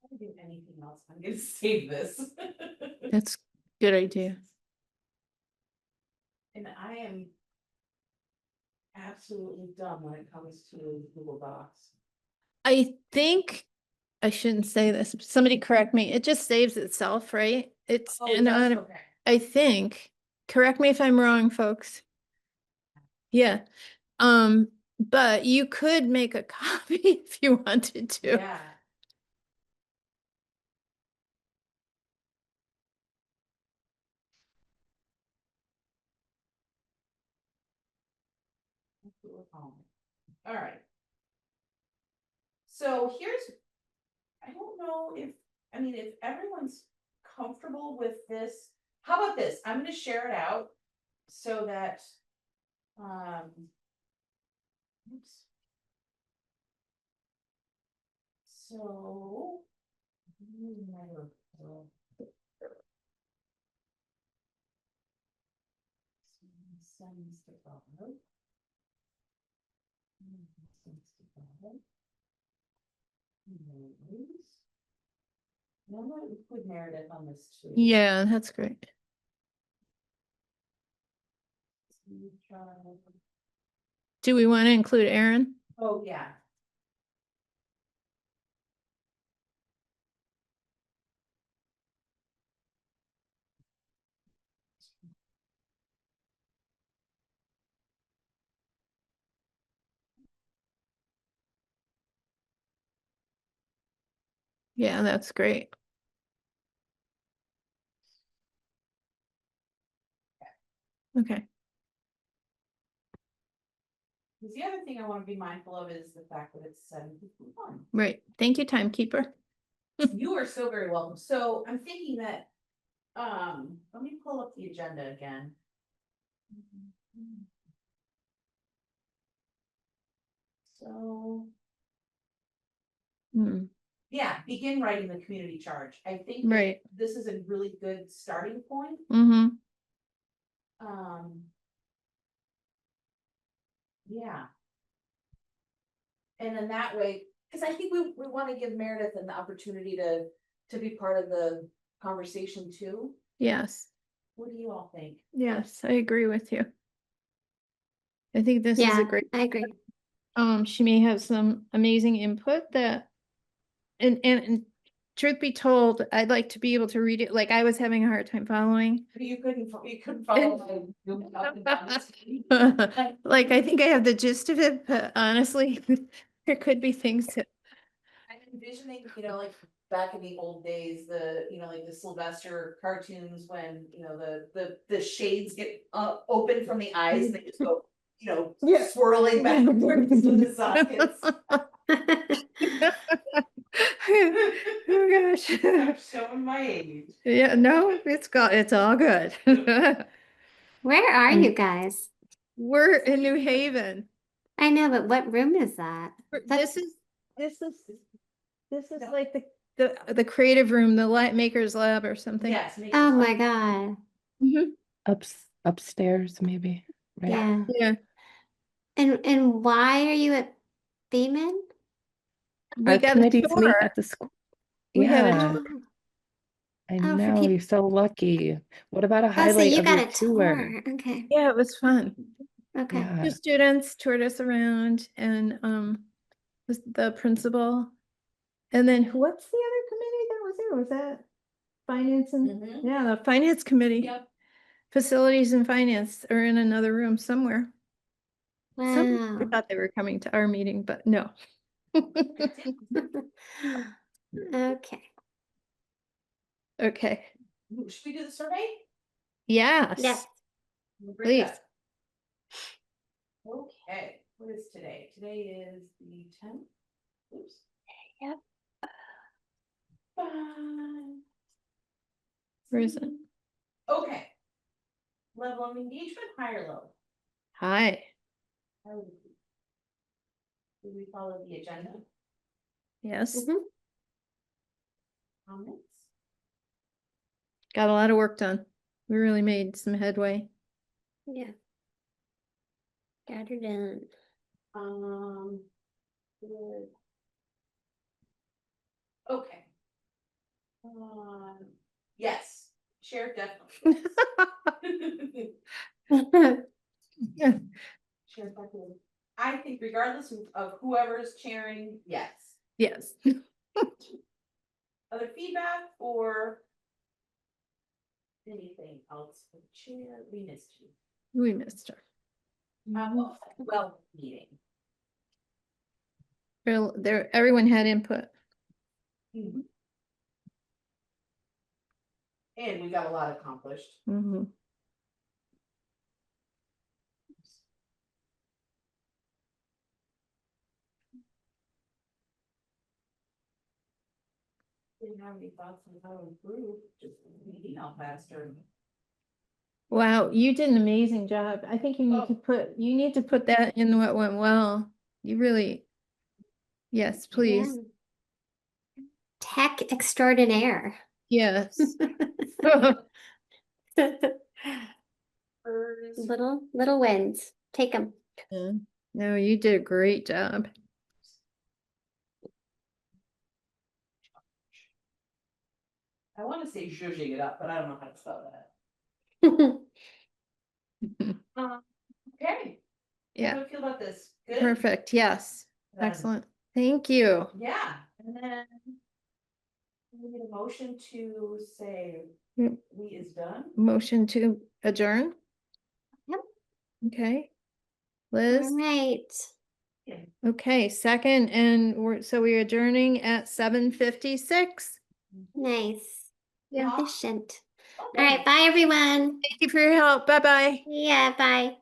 If I do anything else, I'm gonna save this. That's a good idea. And I am absolutely dumb when it comes to Google Docs. I think I shouldn't say this. Somebody correct me. It just saves itself, right? It's Oh, and that's on, okay. I think. Correct me if I'm wrong, folks. Yeah. But you could make a copy if you wanted to. Yeah. All right. So here's, I don't know if, I mean, if everyone's comfortable with this, how about this? I'm gonna share it out so that, oops. So. Sends to follow. Sends to follow. No, no, include Meredith on this too. Yeah, that's great. Do we want to include Aaron? Oh, yeah. Yeah, that's great. Okay, Because the other thing I want to be mindful of is the fact that it's 7:51. right. Thank you, timekeeper. You are so very welcome. So I'm thinking that, let me pull up the agenda again. So, Hmm, yeah, begin writing the community charge. I think that right. this is a really good starting point. Mm-hmm. Yeah. And then that way, because I think we want to give Meredith an opportunity to be part of the conversation too. Yes, What do you all think? yes, I agree with you. I think this is Yeah, a great, I agree. she may have some amazing input that, and truth be told, I'd like to be able to read it, like I was having a hard time following. You couldn't follow my. Like, I think I have the gist of it, but honestly, there could be things that, I'm envisioning, like back in the old days, like the Sylvester cartoons when, the shades get open from the eyes and they just go, Yeah. swirling backwards to the sockets. Oh, gosh. I'm showing my age. Yeah, no, it's all good. Where are you guys? We're in New Haven. I know, but what room is that? This is, this is, this is No. like the creative room, the light makers lab or something. Yes. Oh my God. Mhm. Upstairs, maybe, right? Yeah. Yeah, And why are you at Beeman? we Our got a committees meet tour. at the school. We had a Yeah, tour. I Oh, for know, people. you're so lucky. What about a Oh, so highlight you of got your a tour? tour. Okay. Yeah, it was fun. Okay. Yeah, Two students toured us around and the principal. And then what's the other committee that was there? Was that finance and, Mhm. yeah, the finance committee. Yep. Facilities and finance are in another room somewhere. Some, I Wow. thought they were coming to our meeting, but no. Okay. Okay, Should we do the survey? Yes. yes, We'll bring it please. up. Okay, what is today? Today is the 10th. Oops. Yep. Fine. Where is it? Okay. Level of engagement, high or low? Hi, How would we- Do we follow the agenda? yes, Mhm. Comments? got a lot of work done. We really made some headway. Yeah. Got her done. Good. Okay. Yes, share definitely. Yeah. Share definitely. I think regardless of whoever is chairing, yes. Yes, Other feedback or anything else? Chair, we missed you. we missed her. Well, meeting. Everyone had input. And we got a lot accomplished. Mhm. Didn't have any thoughts on how to improve, just meeting out faster. Wow, you did an amazing job. I think you need to put that in what went well. You really, yes, please. Yeah. Tech extraordinaire. Yes. Little wins. Take them. Yeah. No, you did a great job. I wanna say zhuzhing it up, but I don't know how to spell that. Okay. How Yeah, do you feel about this? Good? perfect. Yes. Done. Excellent. Thank you. Yeah, and then. We need a motion to say Mm. we is done. Motion to adjourn? Yep. Okay. All Liz? right. Okay, second, and we're adjourning at 7:56. Nice. Yeah. Efficient. All Okay. right. Bye, everyone. Thank you for your help. Bye-bye. Yeah. Bye.